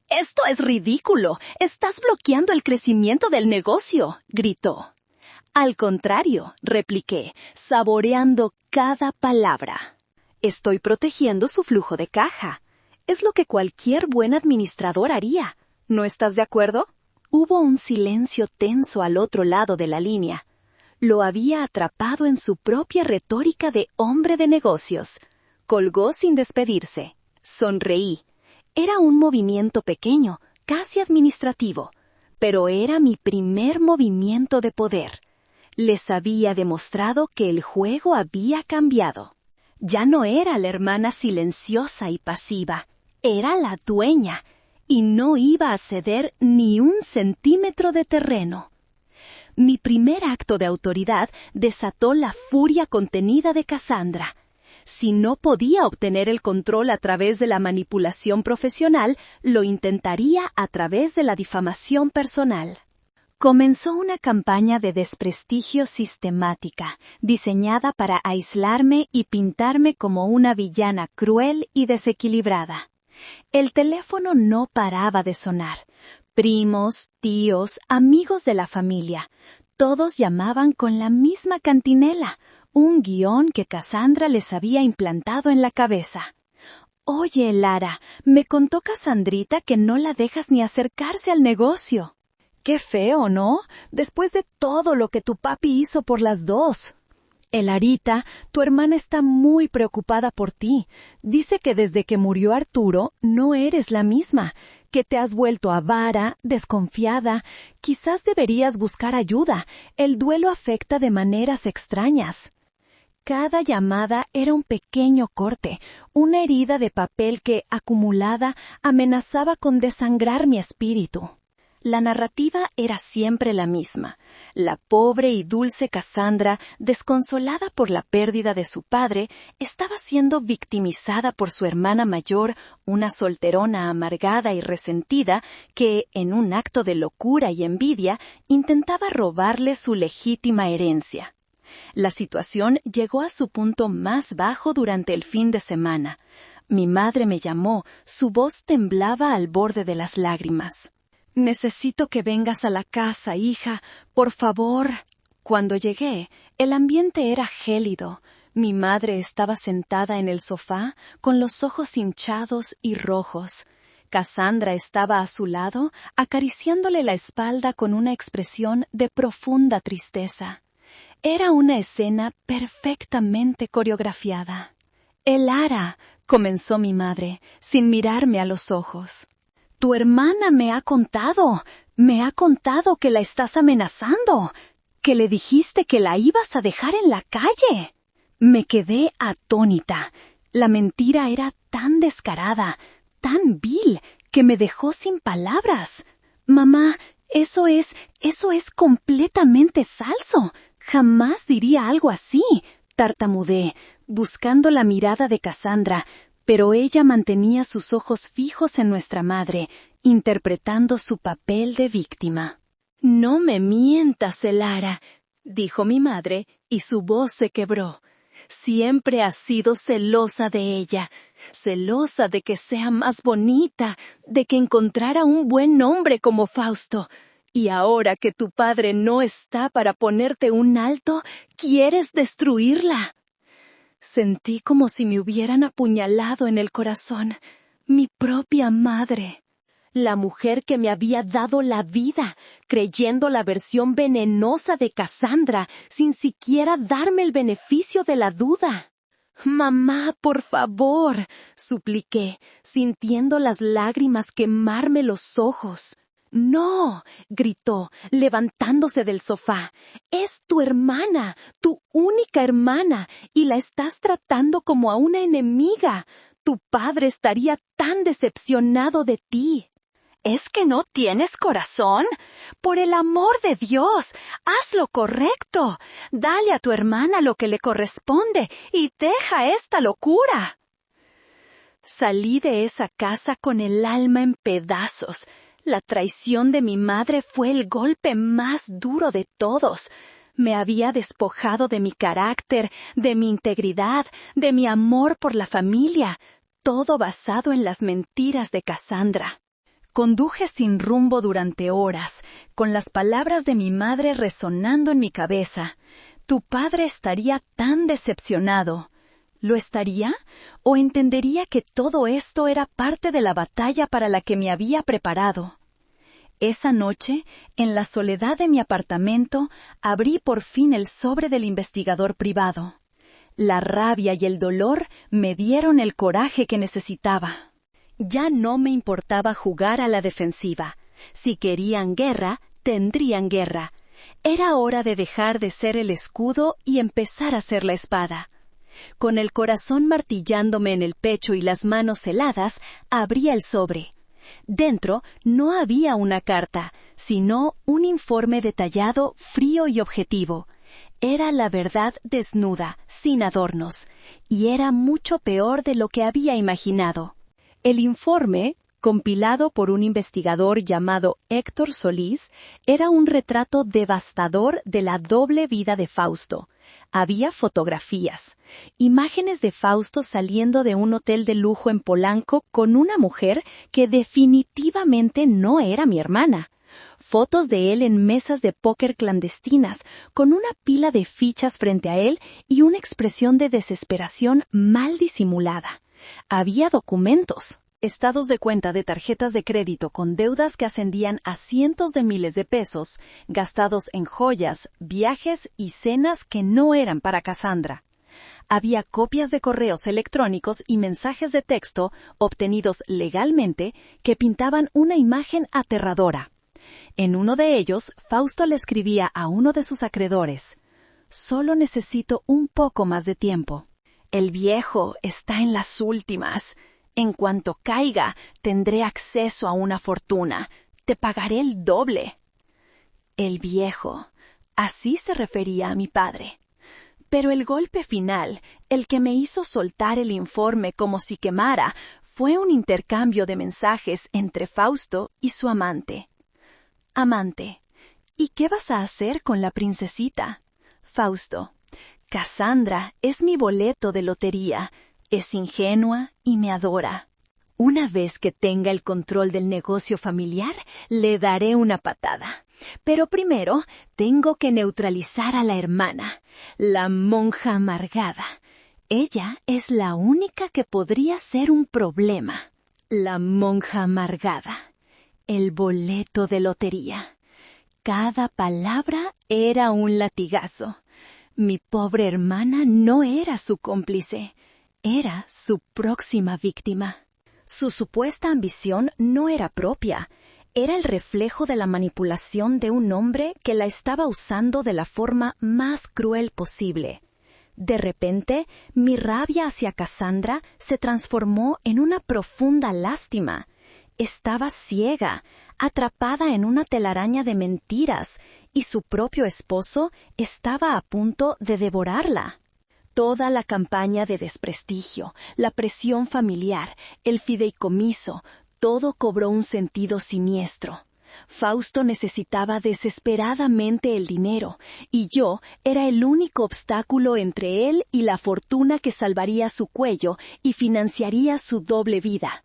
«¡Esto es ridículo! ¡Estás bloqueando el crecimiento del negocio!», gritó. «Al contrario», repliqué, saboreando cada palabra. «Estoy protegiendo su flujo de caja. Es lo que cualquier buen administrador haría. ¿No estás de acuerdo?». Hubo un silencio tenso al otro lado de la línea. Lo había atrapado en su propia retórica de hombre de negocios. Colgó sin despedirse. Sonreí. Era un movimiento pequeño, casi administrativo, pero era mi primer movimiento de poder. Les había demostrado que el juego había cambiado. Ya no era la hermana silenciosa y pasiva, era la dueña, y no iba a ceder ni un centímetro de terreno. Mi primer acto de autoridad desató la furia contenida de Cassandra. Si no podía obtener el control a través de la manipulación profesional, lo intentaría a través de la difamación personal. Comenzó una campaña de desprestigio sistemática, diseñada para aislarme y pintarme como una villana cruel y desequilibrada. El teléfono no paraba de sonar. Primos, tíos, amigos de la familia, todos llamaban con la misma cantinela, un guión que Cassandra les había implantado en la cabeza. «Oye, Lara, me contó Cassandrita que no la dejas ni acercarse al negocio». «Qué feo, ¿no? Después de todo lo que tu papi hizo por las dos». «Larita, tu hermana está muy preocupada por ti. Dice que desde que murió Arturo no eres la misma, que te has vuelto avara, desconfiada. Quizás deberías buscar ayuda. El duelo afecta de maneras extrañas». Cada llamada era un pequeño corte, una herida de papel que, acumulada, amenazaba con desangrar mi espíritu. La narrativa era siempre la misma. La pobre y dulce Cassandra, desconsolada por la pérdida de su padre, estaba siendo victimizada por su hermana mayor, una solterona amargada y resentida que, en un acto de locura y envidia, intentaba robarle su legítima herencia. La situación llegó a su punto más bajo durante el fin de semana. Mi madre me llamó, su voz temblaba al borde de las lágrimas. «Necesito que vengas a la casa, hija, por favor». Cuando llegué, el ambiente era gélido. Mi madre estaba sentada en el sofá, con los ojos hinchados y rojos. Cassandra estaba a su lado, acariciándole la espalda con una expresión de profunda tristeza. Era una escena perfectamente coreografiada. «Lara», comenzó mi madre, sin mirarme a los ojos. «Tu hermana me ha contado que la estás amenazando, que le dijiste que la ibas a dejar en la calle». Me quedé atónita. La mentira era tan descarada, tan vil, que me dejó sin palabras. «Mamá, eso es completamente falso. Jamás diría algo así», tartamudeé, buscando la mirada de Cassandra, pero ella mantenía sus ojos fijos en nuestra madre, interpretando su papel de víctima. «No me mientas, Lara», dijo mi madre, y su voz se quebró. «Siempre has sido celosa de ella, celosa de que sea más bonita, de que encontrara un buen hombre como Fausto. Y ahora que tu padre no está para ponerte un alto, ¿quieres destruirla?» Sentí como si me hubieran apuñalado en el corazón. Mi propia madre. La mujer que me había dado la vida, creyendo la versión venenosa de Cassandra, sin siquiera darme el beneficio de la duda. «Mamá, por favor», supliqué, sintiendo las lágrimas quemarme los ojos. «No», gritó, levantándose del sofá. «Es tu hermana, tu única hermana, y la estás tratando como a una enemiga. Tu padre estaría tan decepcionado de ti». «¿Es que no tienes corazón? Por el amor de Dios, haz lo correcto. Dale a tu hermana lo que le corresponde y deja esta locura». Salí de esa casa con el alma en pedazos. La traición de mi madre fue el golpe más duro de todos. Me había despojado de mi carácter, de mi integridad, de mi amor por la familia, todo basado en las mentiras de Cassandra. Conduje sin rumbo durante horas, con las palabras de mi madre resonando en mi cabeza. Tu padre estaría tan decepcionado. ¿Lo estaría? ¿O entendería que todo esto era parte de la batalla para la que me había preparado? Esa noche, en la soledad de mi apartamento, abrí por fin el sobre del investigador privado. La rabia y el dolor me dieron el coraje que necesitaba. Ya no me importaba jugar a la defensiva. Si querían guerra, tendrían guerra. Era hora de dejar de ser el escudo y empezar a ser la espada. Con el corazón martillándome en el pecho y las manos heladas, abrí el sobre. Dentro no había una carta, sino un informe detallado, frío y objetivo. Era la verdad desnuda, sin adornos, y era mucho peor de lo que había imaginado. El informe compilado por un investigador llamado Héctor Solís, era un retrato devastador de la doble vida de Fausto. Había fotografías, imágenes de Fausto saliendo de un hotel de lujo en Polanco con una mujer que definitivamente no era mi hermana. Fotos de él en mesas de póker clandestinas, con una pila de fichas frente a él y una expresión de desesperación mal disimulada. Había documentos, estados de cuenta de tarjetas de crédito con deudas que ascendían a cientos de miles de pesos, gastados en joyas, viajes y cenas que no eran para Cassandra. Había copias de correos electrónicos y mensajes de texto obtenidos legalmente que pintaban una imagen aterradora. En uno de ellos, Fausto le escribía a uno de sus acreedores: «Solo necesito un poco más de tiempo. El viejo está en las últimas. En cuanto caiga, tendré acceso a una fortuna. Te pagaré el doble». El viejo. Así se refería a mi padre. Pero el golpe final, el que me hizo soltar el informe como si quemara, fue un intercambio de mensajes entre Fausto y su amante. Amante: «¿Y qué vas a hacer con la princesita?» Fausto: «Cassandra es mi boleto de lotería. Es ingenua y me adora. Una vez que tenga el control del negocio familiar, le daré una patada. Pero primero tengo que neutralizar a la hermana, la monja amargada. Ella es la única que podría ser un problema. La monja amargada. El boleto de lotería». Cada palabra era un latigazo. Mi pobre hermana no era su cómplice. Era su próxima víctima. Su supuesta ambición no era propia. Era el reflejo de la manipulación de un hombre que la estaba usando de la forma más cruel posible. De repente, mi rabia hacia Cassandra se transformó en una profunda lástima. Estaba ciega, atrapada en una telaraña de mentiras, y su propio esposo estaba a punto de devorarla. Toda la campaña de desprestigio, la presión familiar, el fideicomiso, todo cobró un sentido siniestro. Fausto necesitaba desesperadamente el dinero, y yo era el único obstáculo entre él y la fortuna que salvaría su cuello y financiaría su doble vida.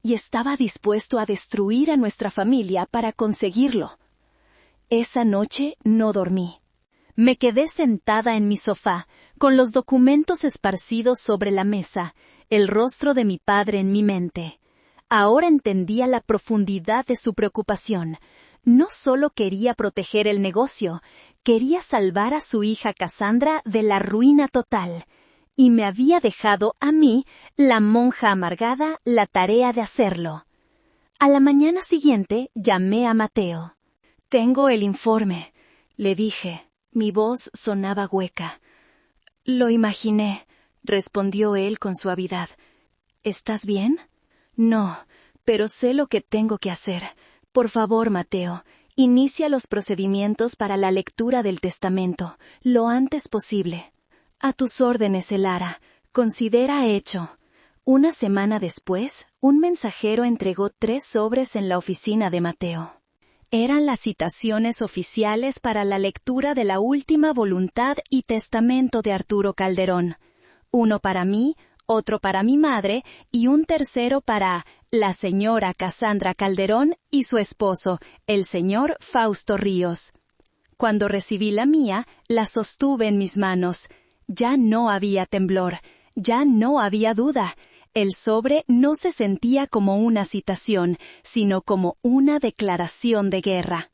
Y estaba dispuesto a destruir a nuestra familia para conseguirlo. Esa noche no dormí. Me quedé sentada en mi sofá, con los documentos esparcidos sobre la mesa, el rostro de mi padre en mi mente. Ahora entendía la profundidad de su preocupación. No solo quería proteger el negocio, quería salvar a su hija Cassandra de la ruina total. Y me había dejado a mí, la monja amargada, la tarea de hacerlo. A la mañana siguiente llamé a Mateo. «Tengo el informe», le dije. Mi voz sonaba hueca. «Lo imaginé», respondió él con suavidad. «¿Estás bien?» «No, pero sé lo que tengo que hacer. Por favor, Mateo, inicia los procedimientos para la lectura del testamento, lo antes posible». «A tus órdenes, Elara. Considera hecho». Una semana después, un mensajero entregó 3 sobres en la oficina de Mateo. Eran las citaciones oficiales para la lectura de la última voluntad y testamento de Arturo Calderón. Uno para mí, otro para mi madre y un tercero para la señora Cassandra Calderón y su esposo, el señor Fausto Ríos. Cuando recibí la mía, la sostuve en mis manos. Ya no había temblor, ya no había duda. El sobre no se sentía como una citación, sino como una declaración de guerra.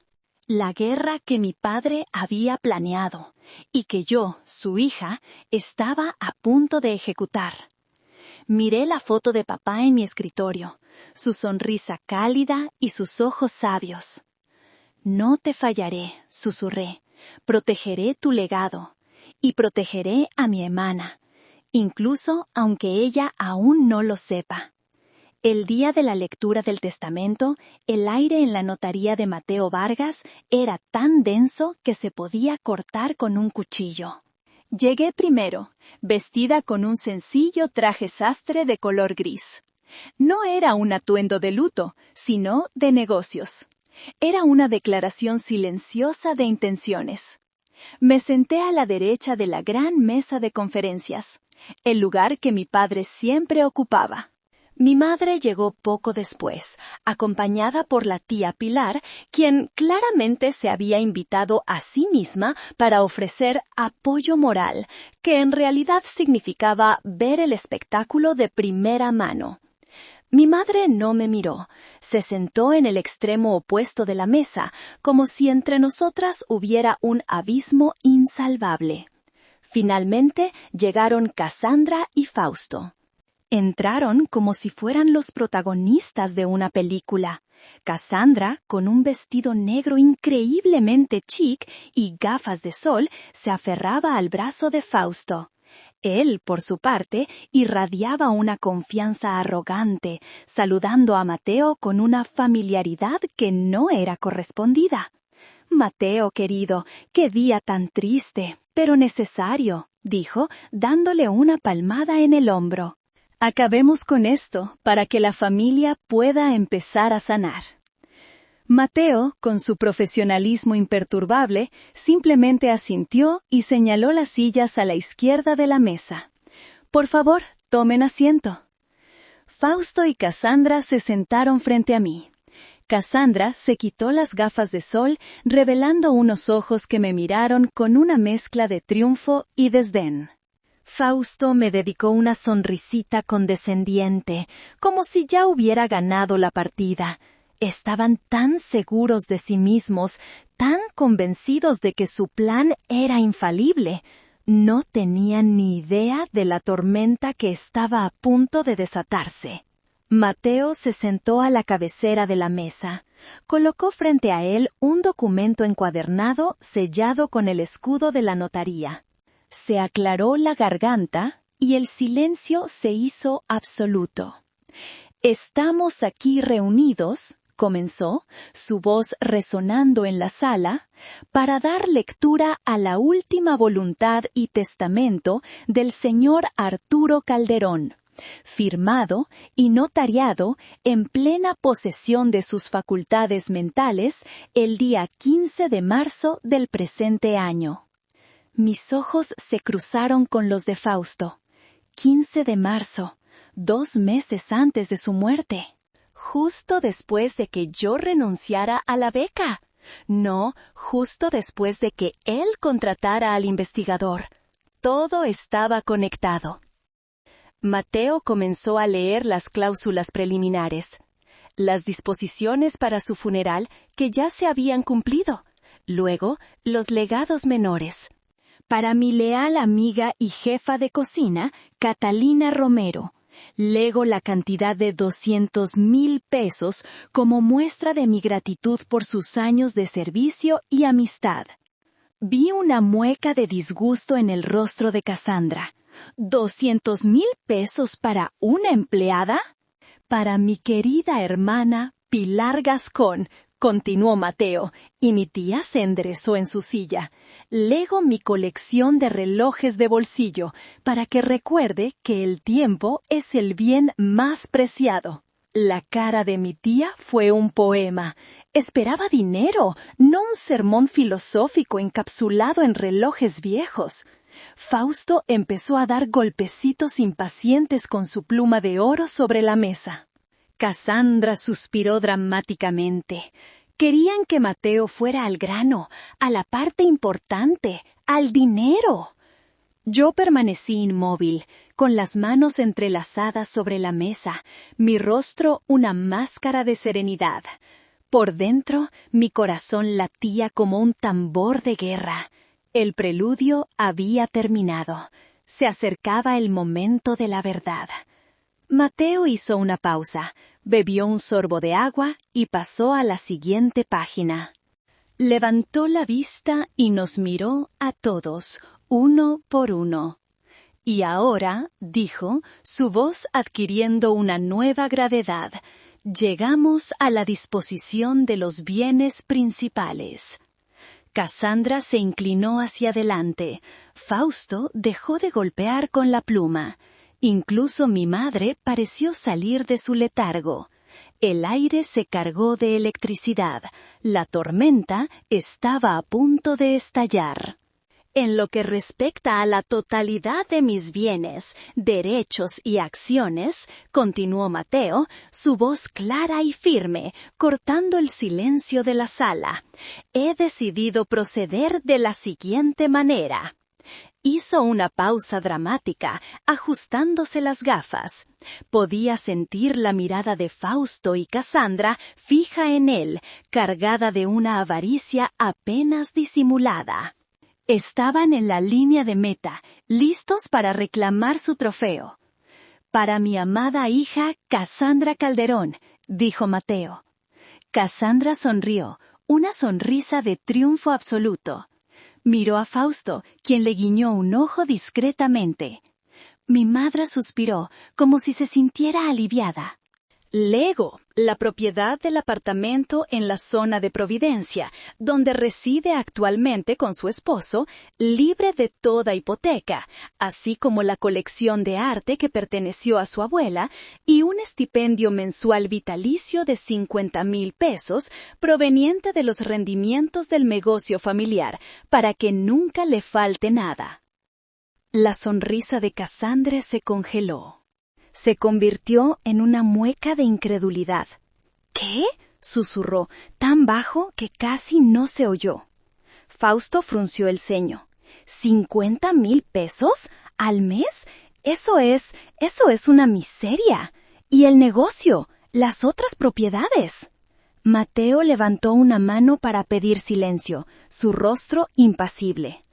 La guerra que mi padre había planeado, y que yo, su hija, estaba a punto de ejecutar. Miré la foto de papá en mi escritorio, su sonrisa cálida y sus ojos sabios. «No te fallaré», susurré, «protegeré tu legado. Y protegeré a mi hermana, incluso aunque ella aún no lo sepa». El día de la lectura del testamento, el aire en la notaría de Mateo Vargas era tan denso que se podía cortar con un cuchillo. Llegué primero, vestida con un sencillo traje sastre de color gris. No era un atuendo de luto, sino de negocios. Era una declaración silenciosa de intenciones. Me senté a la derecha de la gran mesa de conferencias, el lugar que mi padre siempre ocupaba. Mi madre llegó poco después, acompañada por la tía Pilar, quien claramente se había invitado a sí misma para ofrecer apoyo moral, que en realidad significaba ver el espectáculo de primera mano. Mi madre no me miró, se sentó en el extremo opuesto de la mesa, como si entre nosotras hubiera un abismo insalvable. Finalmente llegaron Cassandra y Fausto. Entraron como si fueran los protagonistas de una película. Cassandra, con un vestido negro increíblemente chic y gafas de sol, se aferraba al brazo de Fausto. Él, por su parte, irradiaba una confianza arrogante, saludando a Mateo con una familiaridad que no era correspondida. «Mateo, querido, qué día tan triste, pero necesario», dijo, dándole una palmada en el hombro. «Acabemos con esto para que la familia pueda empezar a sanar». Mateo, con su profesionalismo imperturbable, simplemente asintió y señaló las sillas a la izquierda de la mesa. «Por favor, tomen asiento». Fausto y Cassandra se sentaron frente a mí. Cassandra se quitó las gafas de sol, revelando unos ojos que me miraron con una mezcla de triunfo y desdén. Fausto me dedicó una sonrisita condescendiente, como si ya hubiera ganado la partida. Estaban tan seguros de sí mismos, tan convencidos de que su plan era infalible. No tenían ni idea de la tormenta que estaba a punto de desatarse. Mateo se sentó a la cabecera de la mesa. Colocó frente a él un documento encuadernado sellado con el escudo de la notaría. Se aclaró la garganta y el silencio se hizo absoluto. «Estamos aquí reunidos», comenzó, su voz resonando en la sala, «para dar lectura a la última voluntad y testamento del señor Arturo Calderón, firmado y notariado en plena posesión de sus facultades mentales el día 15 de marzo del presente año». Mis ojos se cruzaron con los de Fausto. 15 de marzo, 2 meses antes de su muerte. Justo después de que yo renunciara a la beca. No, justo después de que él contratara al investigador. Todo estaba conectado. Mateo comenzó a leer las cláusulas preliminares. Las disposiciones para su funeral que ya se habían cumplido. Luego, los legados menores. Para mi leal amiga y jefa de cocina, Catalina Romero, lego la cantidad de 200,000 pesos como muestra de mi gratitud por sus años de servicio y amistad. Vi una mueca de disgusto en el rostro de Cassandra. ¿200,000 pesos para una empleada? Para mi querida hermana Pilar Gascón, continuó Mateo, y mi tía se enderezó en su silla. Lego mi colección de relojes de bolsillo para que recuerde que el tiempo es el bien más preciado. La cara de mi tía fue un poema. Esperaba dinero, no un sermón filosófico encapsulado en relojes viejos. Fausto empezó a dar golpecitos impacientes con su pluma de oro sobre la mesa. Cassandra suspiró dramáticamente. Querían que Mateo fuera al grano, a la parte importante, al dinero. Yo permanecí inmóvil, con las manos entrelazadas sobre la mesa, mi rostro una máscara de serenidad. Por dentro, mi corazón latía como un tambor de guerra. El preludio había terminado. Se acercaba el momento de la verdad. Mateo hizo una pausa, bebió un sorbo de agua y pasó a la siguiente página. Levantó la vista y nos miró a todos, uno por uno. «Y ahora», dijo, su voz adquiriendo una nueva gravedad, «llegamos a la disposición de los bienes principales». Cassandra se inclinó hacia adelante. Fausto dejó de golpear con la pluma. Incluso mi madre pareció salir de su letargo. El aire se cargó de electricidad. La tormenta estaba a punto de estallar. En lo que respecta a la totalidad de mis bienes, derechos y acciones, continuó Mateo, su voz clara y firme, cortando el silencio de la sala, he decidido proceder de la siguiente manera. Hizo una pausa dramática, ajustándose las gafas. Podía sentir la mirada de Fausto y Cassandra fija en él, cargada de una avaricia apenas disimulada. Estaban en la línea de meta, listos para reclamar su trofeo. «Para mi amada hija, Cassandra Calderón», dijo Mateo. Cassandra sonrió, una sonrisa de triunfo absoluto. Miró a Fausto, quien le guiñó un ojo discretamente. Mi madre suspiró, como si se sintiera aliviada. Lego, la propiedad del apartamento en la zona de Providencia, donde reside actualmente con su esposo, libre de toda hipoteca, así como la colección de arte que perteneció a su abuela y un estipendio mensual vitalicio de 50,000 pesos proveniente de los rendimientos del negocio familiar, para que nunca le falte nada. La sonrisa de Cassandra se congeló. Se convirtió en una mueca de incredulidad. ¿Qué? Susurró, tan bajo que casi no se oyó. Fausto frunció el ceño. ¿50,000 pesos? ¿Al mes? Eso es una miseria. ¿Y el negocio? ¿Las otras propiedades? Mateo levantó una mano para pedir silencio, su rostro impasible.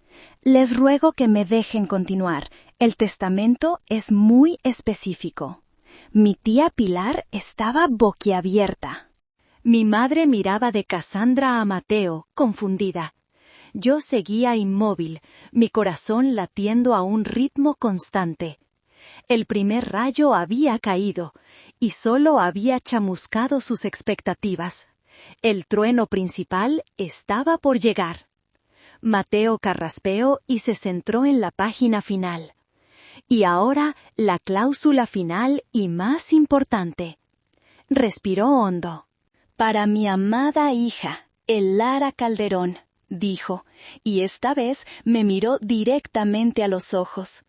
Les ruego que me dejen continuar. El testamento es muy específico. Mi tía Pilar estaba boquiabierta. Mi madre miraba de Cassandra a Mateo, confundida. Yo seguía inmóvil, mi corazón latiendo a un ritmo constante. El primer rayo había caído, y solo había chamuscado sus expectativas. El trueno principal estaba por llegar. Mateo carraspeó y se centró en la página final. Y ahora la cláusula final y más importante. Respiró hondo. «Para mi amada hija, Lara Calderón», dijo, y esta vez me miró directamente a los ojos.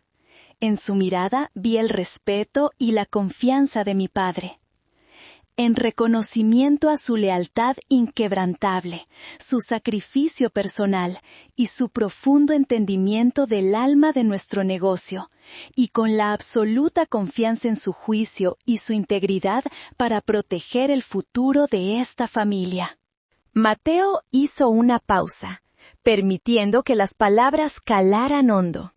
En su mirada vi el respeto y la confianza de mi padre. En reconocimiento a su lealtad inquebrantable, su sacrificio personal y su profundo entendimiento del alma de nuestro negocio, y con la absoluta confianza en su juicio y su integridad para proteger el futuro de esta familia. Mateo hizo una pausa, permitiendo que las palabras calaran hondo.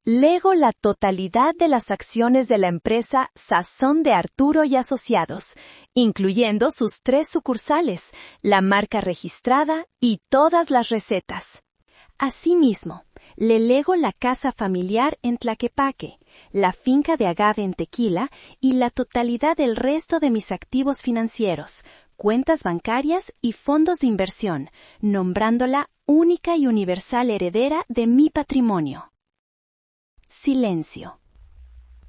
Lego la totalidad de las acciones de la empresa Sazón de Arturo y Asociados, incluyendo sus 3 sucursales, la marca registrada y todas las recetas. Asimismo, le lego la casa familiar en Tlaquepaque, la finca de agave en Tequila y la totalidad del resto de mis activos financieros, cuentas bancarias y fondos de inversión, nombrándola única y universal heredera de mi patrimonio. Silencio.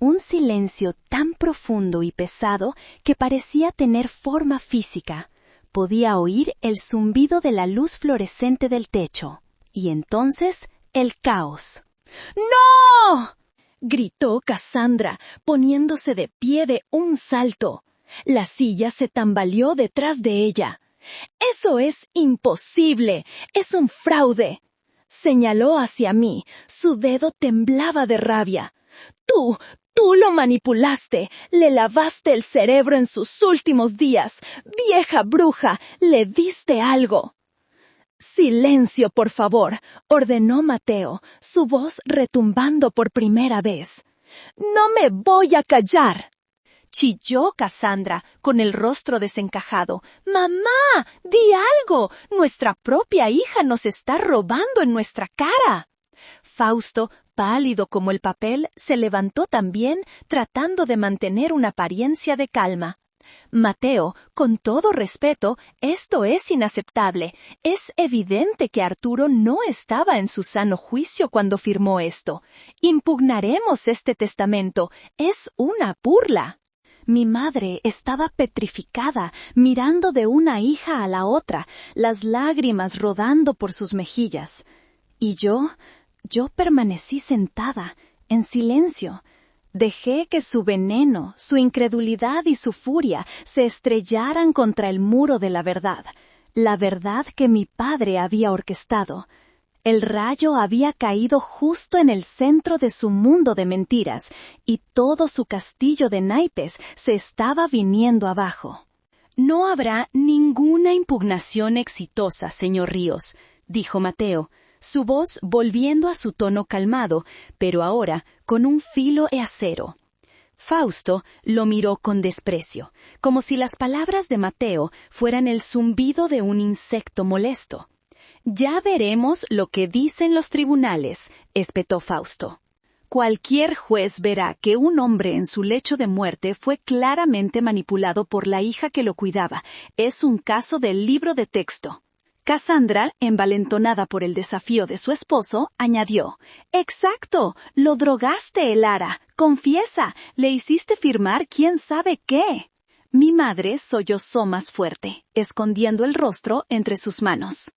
Un silencio tan profundo y pesado que parecía tener forma física. Podía oír el zumbido de la luz fluorescente del techo. Y entonces, el caos. ¡No!, gritó Cassandra, poniéndose de pie de un salto. La silla se tambaleó detrás de ella. «¡Eso es imposible! ¡Es un fraude!», señaló hacia mí, su dedo temblaba de rabia. Tú lo manipulaste, le lavaste el cerebro en sus últimos días. Vieja bruja, le diste algo. «Silencio, por favor», ordenó Mateo, su voz retumbando por primera vez. «No me voy a callar», chilló Cassandra, con el rostro desencajado. «¡Mamá! ¡Di algo! Nuestra propia hija nos está robando en nuestra cara». Fausto, pálido como el papel, se levantó también, tratando de mantener una apariencia de calma. Mateo, con todo respeto, esto es inaceptable. Es evidente que Arturo no estaba en su sano juicio cuando firmó esto. Impugnaremos este testamento. Es una burla. Mi madre estaba petrificada, mirando de una hija a la otra, las lágrimas rodando por sus mejillas. Y yo permanecí sentada, en silencio. Dejé que su veneno, su incredulidad y su furia se estrellaran contra el muro de la verdad que mi padre había orquestado. El rayo había caído justo en el centro de su mundo de mentiras, y todo su castillo de naipes se estaba viniendo abajo. No habrá ninguna impugnación exitosa, señor Ríos, dijo Mateo, su voz volviendo a su tono calmado, pero ahora con un filo de acero. Fausto lo miró con desprecio, como si las palabras de Mateo fueran el zumbido de un insecto molesto. Ya veremos lo que dicen los tribunales, espetó Fausto. Cualquier juez verá que un hombre en su lecho de muerte fue claramente manipulado por la hija que lo cuidaba. Es un caso del libro de texto. Cassandra, envalentonada por el desafío de su esposo, añadió: «Exacto, lo drogaste, Elara. Confiesa, le hiciste firmar quién sabe qué». Mi madre sollozó más fuerte, escondiendo el rostro entre sus manos.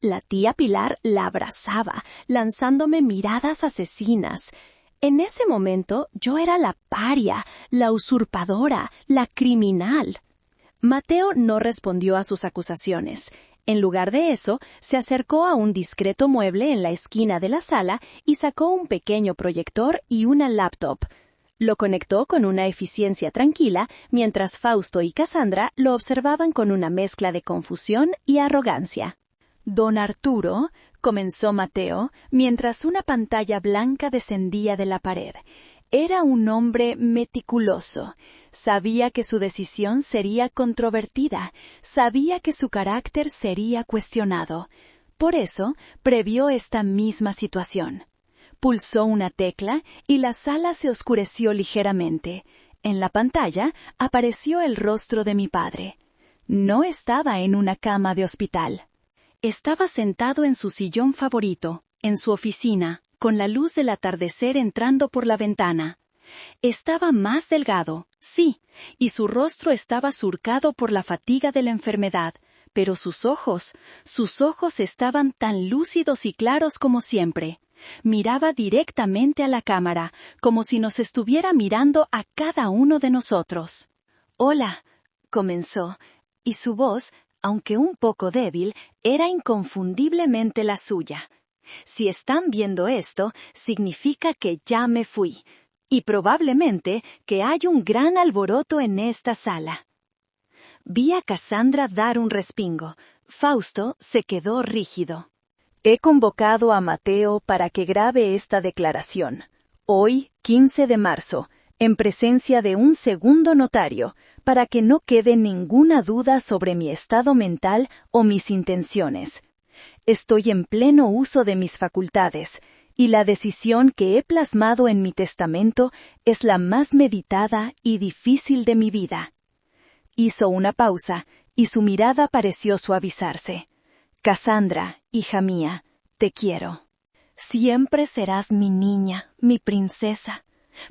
La tía Pilar la abrazaba, lanzándome miradas asesinas. En ese momento yo era la paria, la usurpadora, la criminal. Mateo no respondió a sus acusaciones. En lugar de eso, se acercó a un discreto mueble en la esquina de la sala y sacó un pequeño proyector y una laptop. Lo conectó con una eficiencia tranquila, mientras Fausto y Cassandra lo observaban con una mezcla de confusión y arrogancia. «Don Arturo», comenzó Mateo, mientras una pantalla blanca descendía de la pared. Era un hombre meticuloso. Sabía que su decisión sería controvertida, sabía que su carácter sería cuestionado. Por eso, previó esta misma situación. Pulsó una tecla y la sala se oscureció ligeramente. En la pantalla apareció el rostro de mi padre. No estaba en una cama de hospital. Estaba sentado en su sillón favorito, en su oficina, con la luz del atardecer entrando por la ventana. Estaba más delgado, sí, y su rostro estaba surcado por la fatiga de la enfermedad, pero sus ojos estaban tan lúcidos y claros como siempre. Miraba directamente a la cámara, como si nos estuviera mirando a cada uno de nosotros. «Hola», comenzó, y su voz, aunque un poco débil, era inconfundiblemente la suya. «Si están viendo esto, significa que ya me fui, y probablemente que hay un gran alboroto en esta sala». Vi a Cassandra dar un respingo. Fausto se quedó rígido. «He convocado a Mateo para que grabe esta declaración. Hoy, 15 de marzo, en presencia de un segundo notario, para que no quede ninguna duda sobre mi estado mental o mis intenciones. Estoy en pleno uso de mis facultades, y la decisión que he plasmado en mi testamento es la más meditada y difícil de mi vida». Hizo una pausa, y su mirada pareció suavizarse. «Cassandra, hija mía, te quiero. Siempre serás mi niña, mi princesa.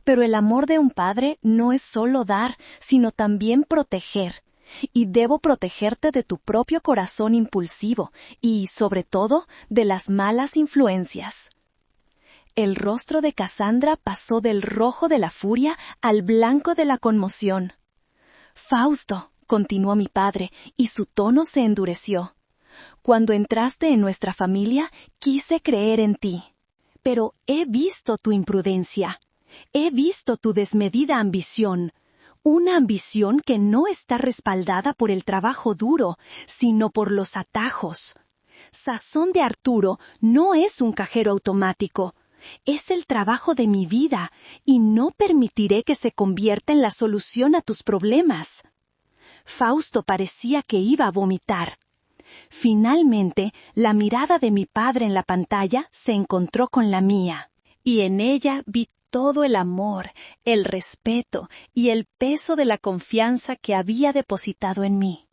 Pero el amor de un padre no es solo dar, sino también proteger. Y debo protegerte de tu propio corazón impulsivo y, sobre todo, de las malas influencias». El rostro de Cassandra pasó del rojo de la furia al blanco de la conmoción. «Fausto», continuó mi padre, y su tono se endureció. «Cuando entraste en nuestra familia, quise creer en ti. Pero he visto tu imprudencia. He visto tu desmedida ambición. Una ambición que no está respaldada por el trabajo duro, sino por los atajos. Sazón de Arturo no es un cajero automático. Es el trabajo de mi vida, y no permitiré que se convierta en la solución a tus problemas». Fausto parecía que iba a vomitar. Finalmente, la mirada de mi padre en la pantalla se encontró con la mía, y en ella vi todo el amor, el respeto y el peso de la confianza que había depositado en mí.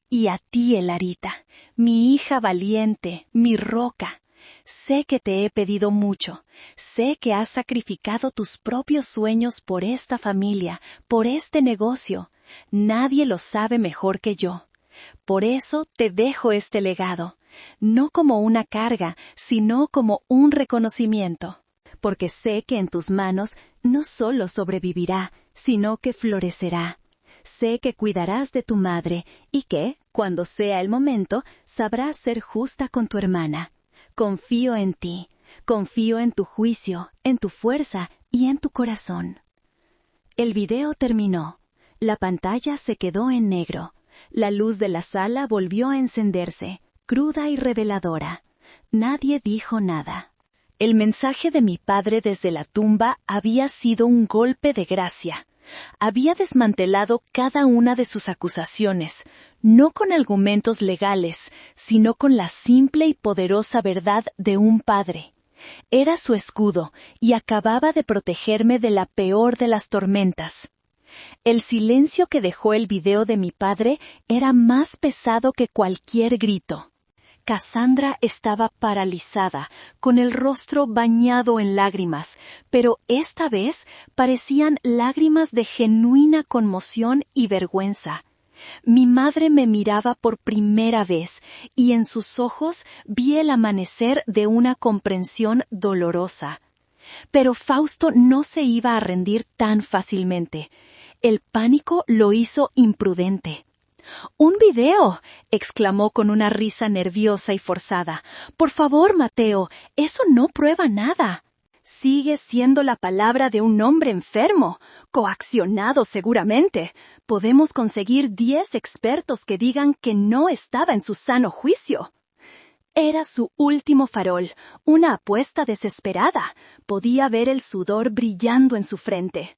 Y a ti, Elarita, mi hija valiente, mi roca. Sé que te he pedido mucho, sé que has sacrificado tus propios sueños por esta familia, por este negocio. Nadie lo sabe mejor que yo. Por eso te dejo este legado, no como una carga, sino como un reconocimiento. Porque sé que en tus manos no solo sobrevivirá, sino que florecerá. Sé que cuidarás de tu madre y que, cuando sea el momento, sabrás ser justa con tu hermana. Confío en ti, confío en tu juicio, en tu fuerza y en tu corazón. El video terminó. La pantalla se quedó en negro. La luz de la sala volvió a encenderse, cruda y reveladora. Nadie dijo nada. El mensaje de mi padre desde la tumba había sido un golpe de gracia. Había desmantelado cada una de sus acusaciones, no con argumentos legales, sino con la simple y poderosa verdad de un padre. Era su escudo y acababa de protegerme de la peor de las tormentas. El silencio que dejó el video de mi padre era más pesado que cualquier grito. Cassandra estaba paralizada, con el rostro bañado en lágrimas, pero esta vez parecían lágrimas de genuina conmoción y vergüenza. Mi madre me miraba por primera vez, y en sus ojos vi el amanecer de una comprensión dolorosa. Pero Fausto no se iba a rendir tan fácilmente. El pánico lo hizo imprudente. ¡Un video!, exclamó con una risa nerviosa y forzada. «Por favor, Mateo, eso no prueba nada». «Sigue siendo la palabra de un hombre enfermo, coaccionado seguramente. Podemos conseguir 10 expertos que digan que no estaba en su sano juicio». Era su último farol, una apuesta desesperada. Podía ver el sudor brillando en su frente.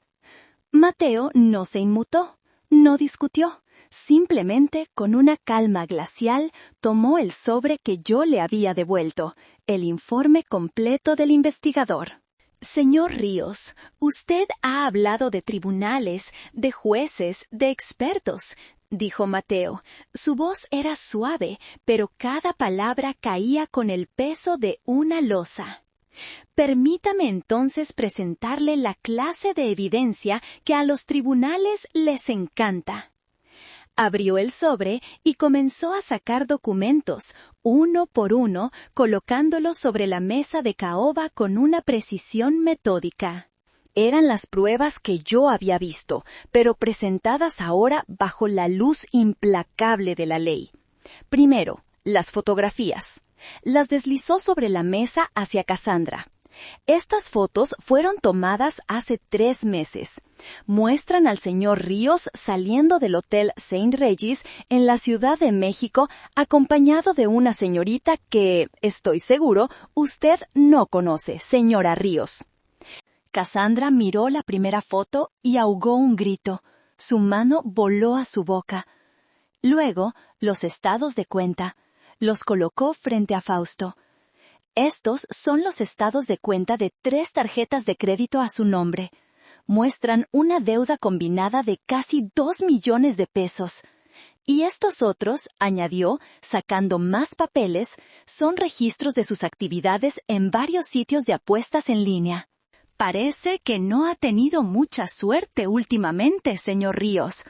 Mateo no se inmutó, no discutió. Simplemente, con una calma glacial, tomó el sobre que yo le había devuelto, el informe completo del investigador. «Señor Ríos, usted ha hablado de tribunales, de jueces, de expertos», dijo Mateo. Su voz era suave, pero cada palabra caía con el peso de una losa. «Permítame entonces presentarle la clase de evidencia que a los tribunales les encanta». Abrió el sobre y comenzó a sacar documentos, uno por uno, colocándolos sobre la mesa de caoba con una precisión metódica. Eran las pruebas que yo había visto, pero presentadas ahora bajo la luz implacable de la ley. Primero, las fotografías. Las deslizó sobre la mesa hacia Cassandra. Estas fotos fueron tomadas hace 3 meses. Muestran al señor Ríos saliendo del Hotel St. Regis en la Ciudad de México, acompañado de una señorita que, estoy seguro, usted no conoce, señora Ríos. Cassandra miró la primera foto y ahogó un grito. Su mano voló a su boca. Luego, los estados de cuenta. Los colocó frente a Fausto. Estos son los estados de cuenta de 3 tarjetas de crédito a su nombre. Muestran una deuda combinada de casi 2 millones de pesos. Y estos otros, añadió, sacando más papeles, son registros de sus actividades en varios sitios de apuestas en línea. Parece que no ha tenido mucha suerte últimamente, señor Ríos.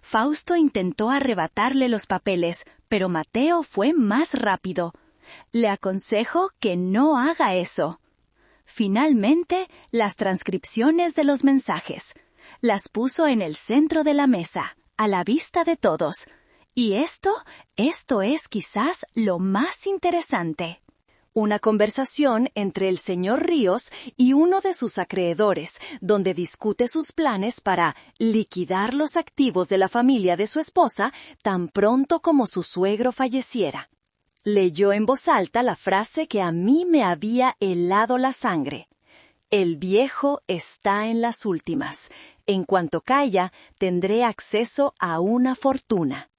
Fausto intentó arrebatarle los papeles, pero Mateo fue más rápido. Le aconsejo que no haga eso. Finalmente, las transcripciones de los mensajes. Las puso en el centro de la mesa, a la vista de todos. Y esto es quizás lo más interesante. Una conversación entre el señor Ríos y uno de sus acreedores, donde discute sus planes para liquidar los activos de la familia de su esposa tan pronto como su suegro falleciera. Leyó en voz alta la frase que a mí me había helado la sangre. «El viejo está en las últimas. En cuanto caiga, tendré acceso a una fortuna».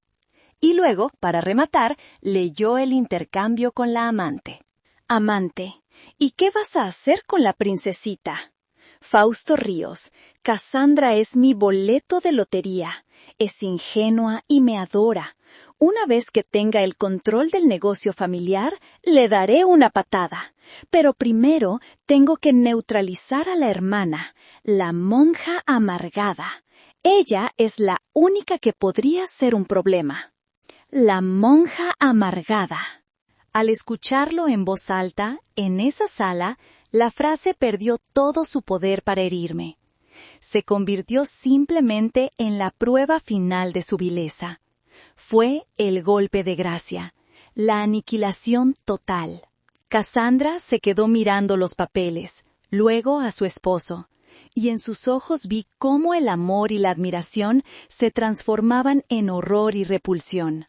Y luego, para rematar, leyó el intercambio con la amante. «Amante, ¿y qué vas a hacer con la princesita?» Fausto Ríos, Cassandra es mi boleto de lotería. Es ingenua y me adora. Una vez que tenga el control del negocio familiar, le daré una patada. Pero primero tengo que neutralizar a la hermana, la monja amargada. Ella es la única que podría ser un problema. La monja amargada. Al escucharlo en voz alta, en esa sala, la frase perdió todo su poder para herirme. Se convirtió simplemente en la prueba final de su vileza. Fue el golpe de gracia, la aniquilación total. Cassandra se quedó mirando los papeles, luego a su esposo, y en sus ojos vi cómo el amor y la admiración se transformaban en horror y repulsión.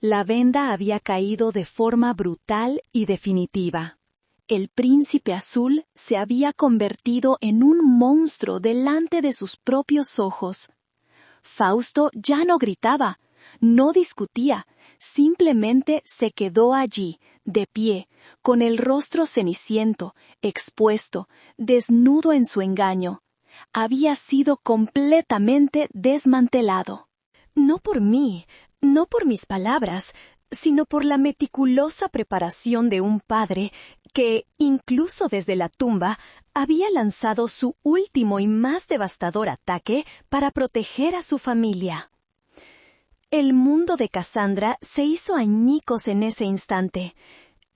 La venda había caído de forma brutal y definitiva. El príncipe azul se había convertido en un monstruo delante de sus propios ojos. Fausto ya no gritaba, no discutía, simplemente se quedó allí, de pie, con el rostro ceniciento, expuesto, desnudo en su engaño. Había sido completamente desmantelado. No por mí, no por mis palabras, sino por la meticulosa preparación de un padre que, incluso desde la tumba, había lanzado su último y más devastador ataque para proteger a su familia. El mundo de Cassandra se hizo añicos en ese instante.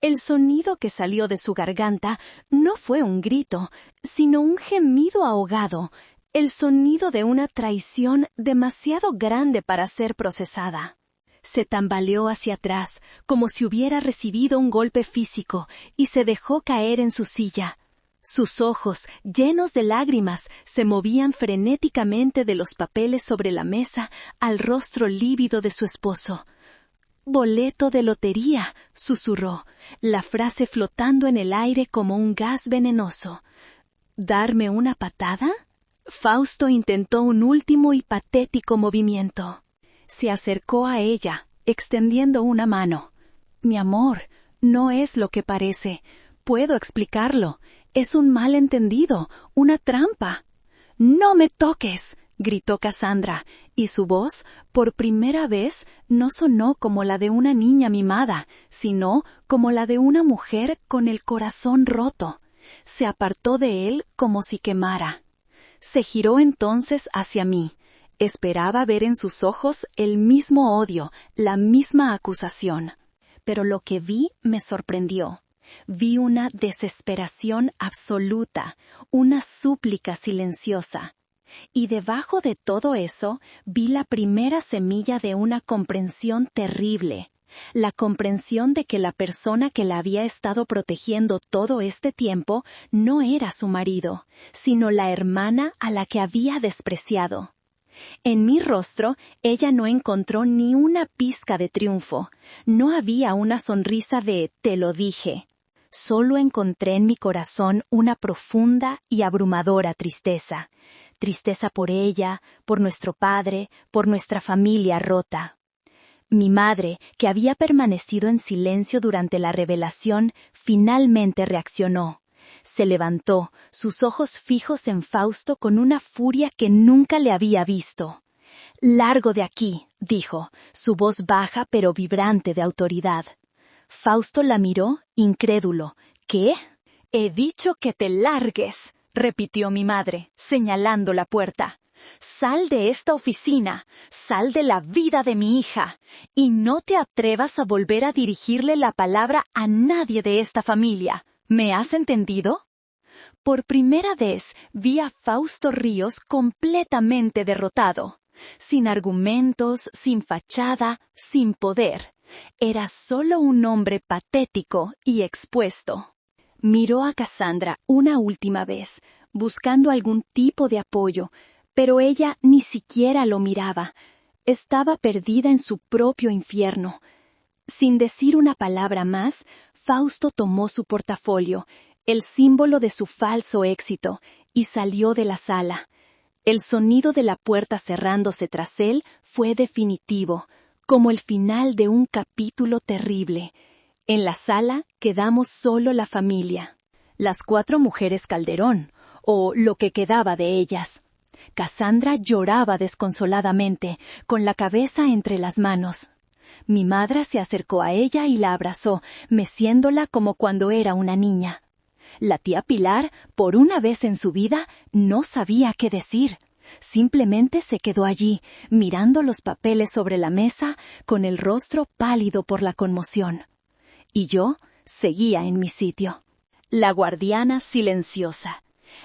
El sonido que salió de su garganta no fue un grito, sino un gemido ahogado, el sonido de una traición demasiado grande para ser procesada. Se tambaleó hacia atrás, como si hubiera recibido un golpe físico, y se dejó caer en su silla. Sus ojos, llenos de lágrimas, se movían frenéticamente de los papeles sobre la mesa al rostro lívido de su esposo. «Boleto de lotería», susurró, la frase flotando en el aire como un gas venenoso. ¿Darme una patada? Fausto intentó un último y patético movimiento. Se acercó a ella, extendiendo una mano. «Mi amor, no es lo que parece. Puedo explicarlo. Es un malentendido, una trampa». «¡No me toques!», gritó Cassandra, y su voz, por primera vez, no sonó como la de una niña mimada, sino como la de una mujer con el corazón roto. Se apartó de él como si quemara. Se giró entonces hacia mí. Esperaba ver en sus ojos el mismo odio, la misma acusación. Pero lo que vi me sorprendió. Vi una desesperación absoluta, una súplica silenciosa. Y debajo de todo eso, vi la primera semilla de una comprensión terrible. La comprensión de que la persona que la había estado protegiendo todo este tiempo no era su marido, sino la hermana a la que había despreciado. En mi rostro, ella no encontró ni una pizca de triunfo. No había una sonrisa de «te lo dije». Solo encontré en mi corazón una profunda y abrumadora tristeza. Tristeza por ella, por nuestro padre, por nuestra familia rota. Mi madre, que había permanecido en silencio durante la revelación, finalmente reaccionó. Se levantó, sus ojos fijos en Fausto con una furia que nunca le había visto. «Largo de aquí», dijo, su voz baja pero vibrante de autoridad. Fausto la miró, incrédulo. «¿Qué?» «He dicho que te largues», repitió mi madre, señalando la puerta. «Sal de esta oficina, sal de la vida de mi hija, y no te atrevas a volver a dirigirle la palabra a nadie de esta familia. ¿Me has entendido?» Por primera vez vi a Fausto Ríos completamente derrotado, sin argumentos, sin fachada, sin poder. Era solo un hombre patético y expuesto. Miró a Cassandra una última vez, buscando algún tipo de apoyo, pero ella ni siquiera lo miraba. Estaba perdida en su propio infierno. Sin decir una palabra más, Fausto tomó su portafolio, el símbolo de su falso éxito, y salió de la sala. El sonido de la puerta cerrándose tras él fue definitivo, como el final de un capítulo terrible. En la sala quedamos solo la familia. Las 4 mujeres Calderón, o lo que quedaba de ellas. Cassandra lloraba desconsoladamente, con la cabeza entre las manos. Mi madre se acercó a ella y la abrazó, meciéndola como cuando era una niña. La tía Pilar, por una vez en su vida, no sabía qué decir. Simplemente se quedó allí, mirando los papeles sobre la mesa, con el rostro pálido por la conmoción. Y yo seguía en mi sitio. La guardiana silenciosa,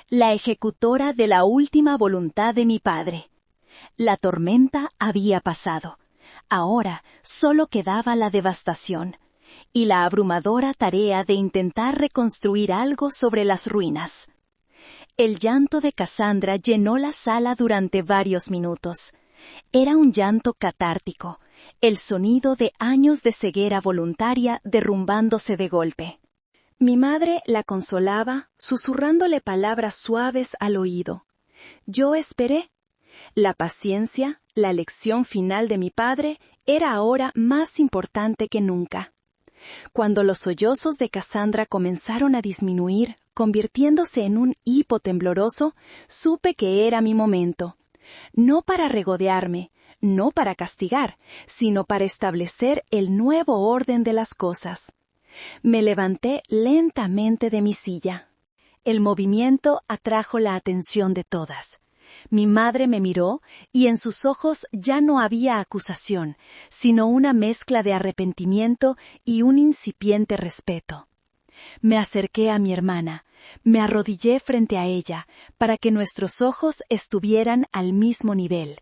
la ejecutora de la última voluntad de mi padre. La tormenta había pasado. Ahora solo quedaba la devastación y la abrumadora tarea de intentar reconstruir algo sobre las ruinas. El llanto de Cassandra llenó la sala durante varios minutos. Era un llanto catártico, el sonido de años de ceguera voluntaria derrumbándose de golpe. Mi madre la consolaba, susurrándole palabras suaves al oído. Yo esperé. La paciencia, la lección final de mi padre, era ahora más importante que nunca. Cuando los sollozos de Cassandra comenzaron a disminuir, convirtiéndose en un hipo tembloroso, supe que era mi momento. No para regodearme, no para castigar, sino para establecer el nuevo orden de las cosas. Me levanté lentamente de mi silla. El movimiento atrajo la atención de todas. Mi madre me miró y en sus ojos ya no había acusación, sino una mezcla de arrepentimiento y un incipiente respeto. Me acerqué a mi hermana, me arrodillé frente a ella para que nuestros ojos estuvieran al mismo nivel.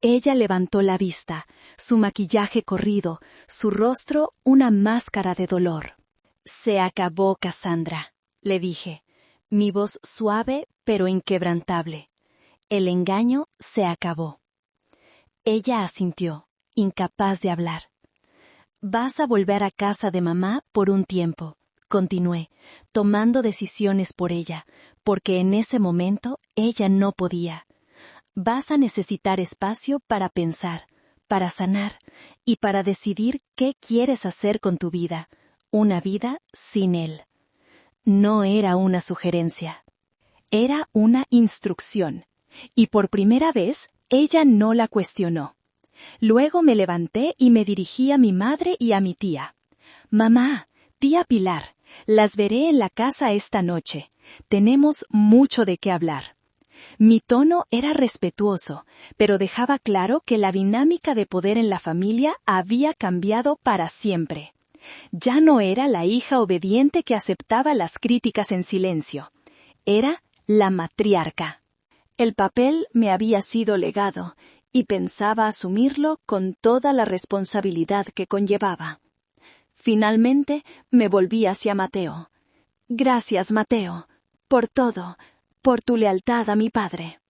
Ella levantó la vista, su maquillaje corrido, su rostro una máscara de dolor. «Se acabó, Cassandra», le dije, mi voz suave pero inquebrantable. El engaño se acabó. Ella asintió, incapaz de hablar. «Vas a volver a casa de mamá por un tiempo», continué, tomando decisiones por ella, porque en ese momento ella no podía. «Vas a necesitar espacio para pensar, para sanar y para decidir qué quieres hacer con tu vida, una vida sin él». No era una sugerencia. Era una instrucción. Y por primera vez, ella no la cuestionó. Luego me levanté y me dirigí a mi madre y a mi tía. «Mamá, tía Pilar, las veré en la casa esta noche. Tenemos mucho de qué hablar». Mi tono era respetuoso, pero dejaba claro que la dinámica de poder en la familia había cambiado para siempre. Ya no era la hija obediente que aceptaba las críticas en silencio. Era la matriarca. El papel me había sido legado y pensaba asumirlo con toda la responsabilidad que conllevaba. Finalmente me volví hacia Mateo. «Gracias, Mateo, por todo, por tu lealtad a mi padre».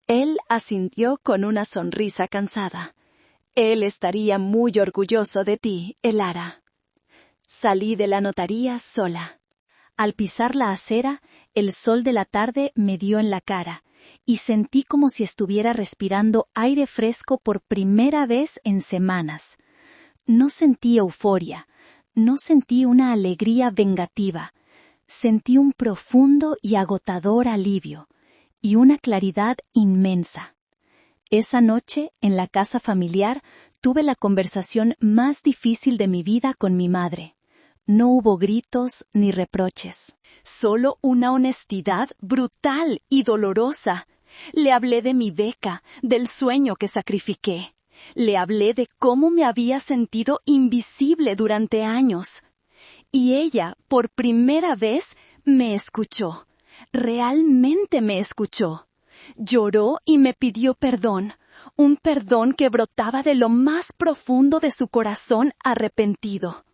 Él asintió con una sonrisa cansada. «Él estaría muy orgulloso de ti, Elara». Salí de la notaría sola. Al pisar la acera, el sol de la tarde me dio en la cara, y sentí como si estuviera respirando aire fresco por primera vez en semanas. No sentí euforia, no sentí una alegría vengativa, sentí un profundo y agotador alivio, y una claridad inmensa. Esa noche, en la casa familiar, tuve la conversación más difícil de mi vida con mi madre. No hubo gritos ni reproches. Solo una honestidad brutal y dolorosa. Le hablé de mi beca, del sueño que sacrifiqué. Le hablé de cómo me había sentido invisible durante años. Y ella, por primera vez, me escuchó. Realmente me escuchó. Lloró y me pidió perdón. Un perdón que brotaba de lo más profundo de su corazón arrepentido.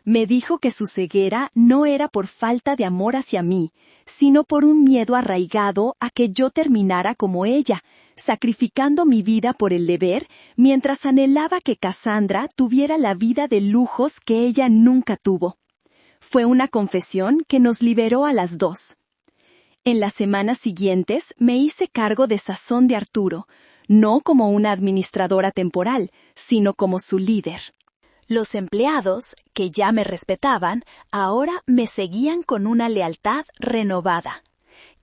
Me dijo que su ceguera no era por falta de amor hacia mí, sino por un miedo arraigado a que yo terminara como ella, sacrificando mi vida por el deber, mientras anhelaba que Cassandra tuviera la vida de lujos que ella nunca tuvo. Fue una confesión que nos liberó a las dos. En las semanas siguientes me hice cargo de Sazón de Arturo, no como una administradora temporal, sino como su líder. Los empleados, que ya me respetaban, ahora me seguían con una lealtad renovada.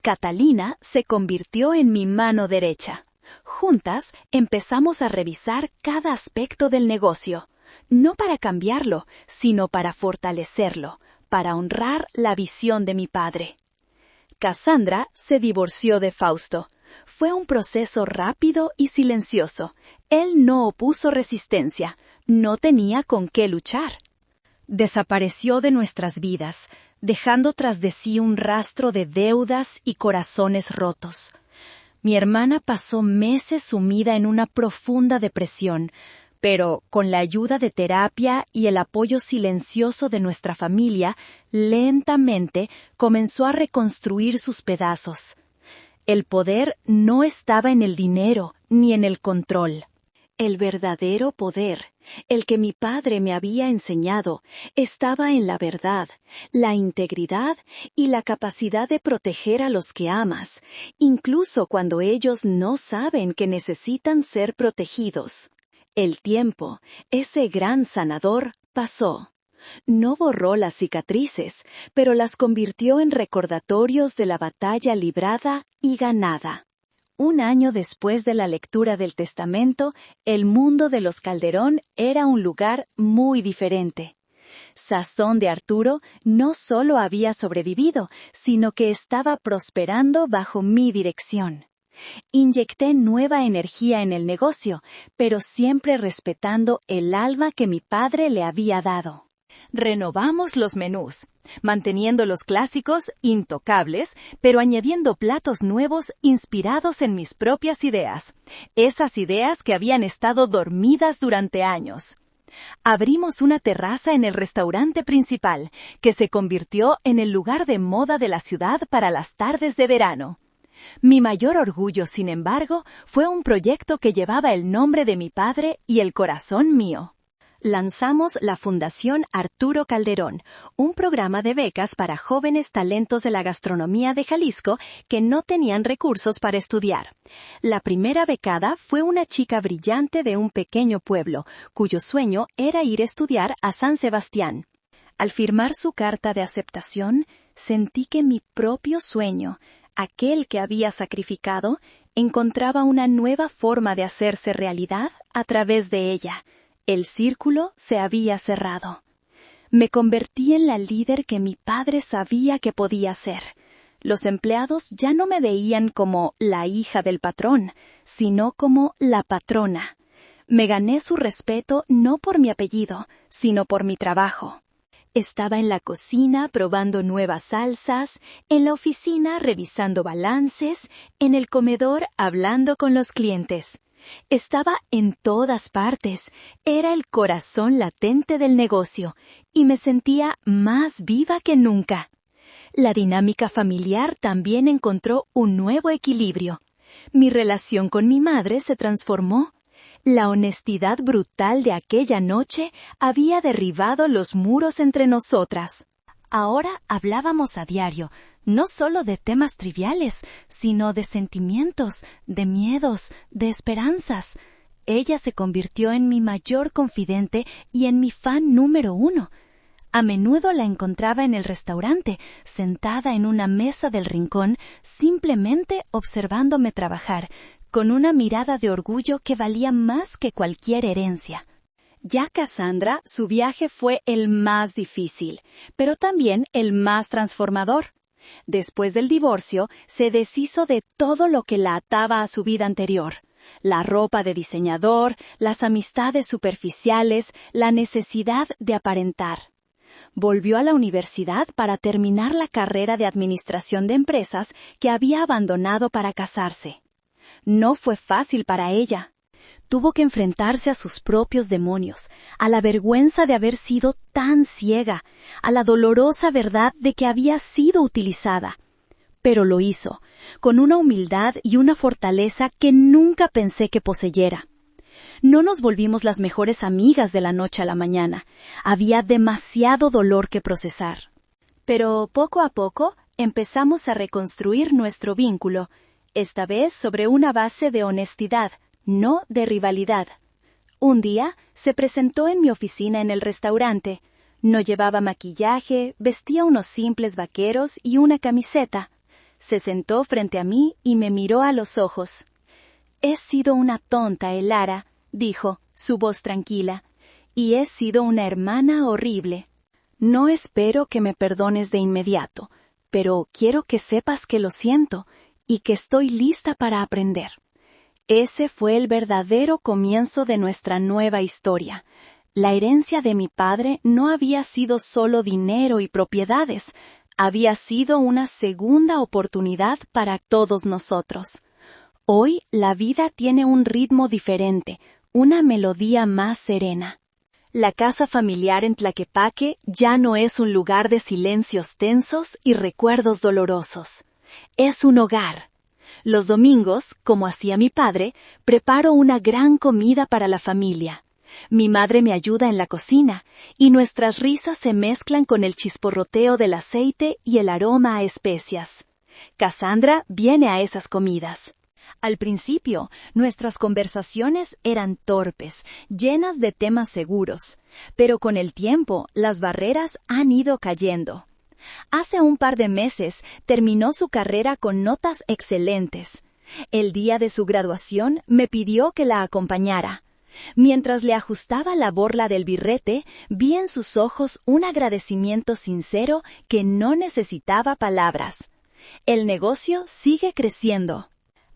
Catalina se convirtió en mi mano derecha. Juntas empezamos a revisar cada aspecto del negocio, no para cambiarlo, sino para fortalecerlo, para honrar la visión de mi padre. Cassandra se divorció de Fausto. Fue un proceso rápido y silencioso. Él no opuso resistencia, no tenía con qué luchar. Desapareció de nuestras vidas, dejando tras de sí un rastro de deudas y corazones rotos. Mi hermana pasó meses sumida en una profunda depresión, pero con la ayuda de terapia y el apoyo silencioso de nuestra familia, lentamente comenzó a reconstruir sus pedazos. El poder no estaba en el dinero ni en el control. El verdadero poder, el que mi padre me había enseñado, estaba en la verdad, la integridad y la capacidad de proteger a los que amas, incluso cuando ellos no saben que necesitan ser protegidos. El tiempo, ese gran sanador, pasó. No borró las cicatrices, pero las convirtió en recordatorios de la batalla librada y ganada. Un año después de la lectura del testamento, el mundo de los Calderón era un lugar muy diferente. Sazón de Arturo no solo había sobrevivido, sino que estaba prosperando bajo mi dirección. Inyecté nueva energía en el negocio, pero siempre respetando el alma que mi padre le había dado. Renovamos los menús, manteniendo los clásicos intocables, pero añadiendo platos nuevos inspirados en mis propias ideas, esas ideas que habían estado dormidas durante años. Abrimos una terraza en el restaurante principal, que se convirtió en el lugar de moda de la ciudad para las tardes de verano. Mi mayor orgullo, sin embargo, fue un proyecto que llevaba el nombre de mi padre y el corazón mío. Lanzamos la Fundación Arturo Calderón, un programa de becas para jóvenes talentos de la gastronomía de Jalisco que no tenían recursos para estudiar. La primera becada fue una chica brillante de un pequeño pueblo, cuyo sueño era ir a estudiar a San Sebastián. Al firmar su carta de aceptación, sentí que mi propio sueño, aquel que había sacrificado, encontraba una nueva forma de hacerse realidad a través de ella. El círculo se había cerrado. Me convertí en la líder que mi padre sabía que podía ser. Los empleados ya no me veían como la hija del patrón, sino como la patrona. Me gané su respeto no por mi apellido, sino por mi trabajo. Estaba en la cocina probando nuevas salsas, en la oficina revisando balances, en el comedor hablando con los clientes. Estaba en todas partes, era el corazón latente del negocio, y me sentía más viva que nunca. La dinámica familiar también encontró un nuevo equilibrio. Mi relación con mi madre se transformó. La honestidad brutal de aquella noche había derribado los muros entre nosotras. Ahora hablábamos a diario, no solo de temas triviales, sino de sentimientos, de miedos, de esperanzas. Ella se convirtió en mi mayor confidente y en mi fan número 1. A menudo la encontraba en el restaurante, sentada en una mesa del rincón, simplemente observándome trabajar, con una mirada de orgullo que valía más que cualquier herencia. Ya Cassandra, su viaje fue el más difícil, pero también el más transformador. Después del divorcio, se deshizo de todo lo que la ataba a su vida anterior. La ropa de diseñador, las amistades superficiales, la necesidad de aparentar. Volvió a la universidad para terminar la carrera de administración de empresas que había abandonado para casarse. No fue fácil para ella. Tuvo que enfrentarse a sus propios demonios, a la vergüenza de haber sido tan ciega, a la dolorosa verdad de que había sido utilizada. Pero lo hizo, con una humildad y una fortaleza que nunca pensé que poseyera. No nos volvimos las mejores amigas de la noche a la mañana. Había demasiado dolor que procesar. Pero poco a poco empezamos a reconstruir nuestro vínculo, esta vez sobre una base de honestidad, no de rivalidad. Un día se presentó en mi oficina en el restaurante. No llevaba maquillaje, vestía unos simples vaqueros y una camiseta. Se sentó frente a mí y me miró a los ojos. «He sido una tonta, Elara», dijo, su voz tranquila, «y he sido una hermana horrible. No espero que me perdones de inmediato, pero quiero que sepas que lo siento y que estoy lista para aprender». Ese fue el verdadero comienzo de nuestra nueva historia. La herencia de mi padre no había sido solo dinero y propiedades, había sido una segunda oportunidad para todos nosotros. Hoy la vida tiene un ritmo diferente, una melodía más serena. La casa familiar en Tlaquepaque ya no es un lugar de silencios tensos y recuerdos dolorosos. Es un hogar. Los domingos, como hacía mi padre, preparo una gran comida para la familia. Mi madre me ayuda en la cocina, y nuestras risas se mezclan con el chisporroteo del aceite y el aroma a especias. Cassandra viene a esas comidas. Al principio, nuestras conversaciones eran torpes, llenas de temas seguros, pero con el tiempo las barreras han ido cayendo. Hace un par de meses terminó su carrera con notas excelentes. El día de su graduación me pidió que la acompañara. Mientras le ajustaba la borla del birrete, vi en sus ojos un agradecimiento sincero que no necesitaba palabras. El negocio sigue creciendo.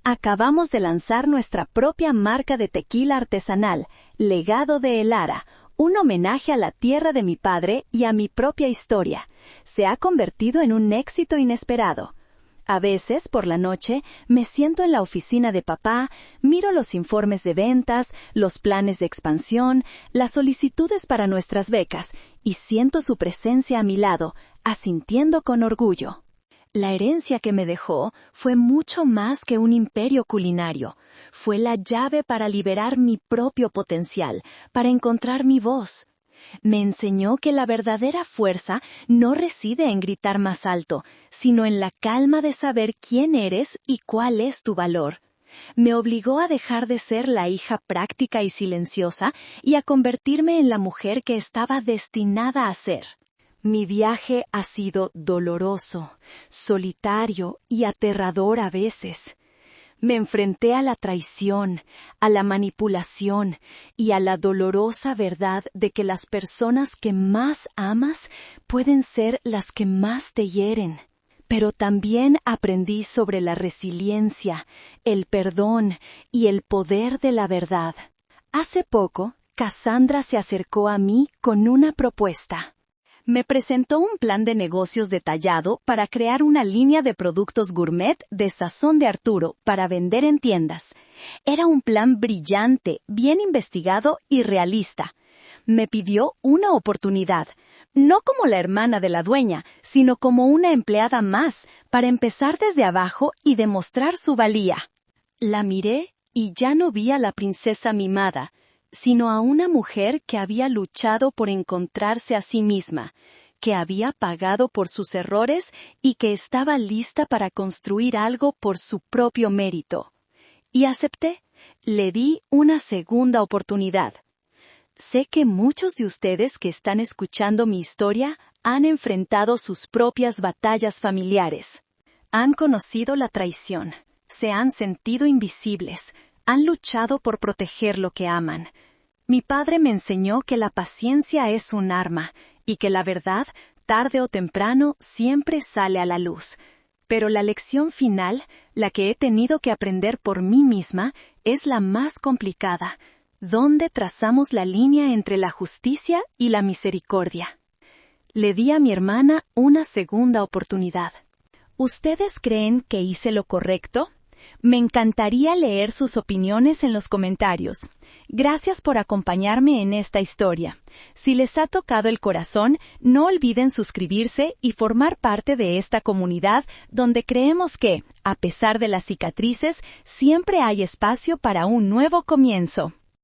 Acabamos de lanzar nuestra propia marca de tequila artesanal, Legado de Elara, un homenaje a la tierra de mi padre y a mi propia historia. Se ha convertido en un éxito inesperado. A veces, por la noche, me siento en la oficina de papá, miro los informes de ventas, los planes de expansión, las solicitudes para nuestras becas, y siento su presencia a mi lado, asintiendo con orgullo. La herencia que me dejó fue mucho más que un imperio culinario. Fue la llave para liberar mi propio potencial, para encontrar mi voz. Me enseñó que la verdadera fuerza no reside en gritar más alto, sino en la calma de saber quién eres y cuál es tu valor. Me obligó a dejar de ser la hija práctica y silenciosa y a convertirme en la mujer que estaba destinada a ser. Mi viaje ha sido doloroso, solitario y aterrador a veces. Me enfrenté a la traición, a la manipulación y a la dolorosa verdad de que las personas que más amas pueden ser las que más te hieren. Pero también aprendí sobre la resiliencia, el perdón y el poder de la verdad. Hace poco, Cassandra se acercó a mí con una propuesta. Me presentó un plan de negocios detallado para crear una línea de productos gourmet de Sazón de Arturo para vender en tiendas. Era un plan brillante, bien investigado y realista. Me pidió una oportunidad, no como la hermana de la dueña, sino como una empleada más, para empezar desde abajo y demostrar su valía. La miré y ya no vi a la princesa mimada, sino a una mujer que había luchado por encontrarse a sí misma, que había pagado por sus errores y que estaba lista para construir algo por su propio mérito. Y acepté, le di una segunda oportunidad. Sé que muchos de ustedes que están escuchando mi historia han enfrentado sus propias batallas familiares. Han conocido la traición, se han sentido invisibles, han luchado por proteger lo que aman. Mi padre me enseñó que la paciencia es un arma y que la verdad, tarde o temprano, siempre sale a la luz. Pero la lección final, la que he tenido que aprender por mí misma, es la más complicada. ¿Dónde trazamos la línea entre la justicia y la misericordia? Le di a mi hermana una segunda oportunidad. ¿Ustedes creen que hice lo correcto? Me encantaría leer sus opiniones en los comentarios. Gracias por acompañarme en esta historia. Si les ha tocado el corazón, no olviden suscribirse y formar parte de esta comunidad donde creemos que, a pesar de las cicatrices, siempre hay espacio para un nuevo comienzo.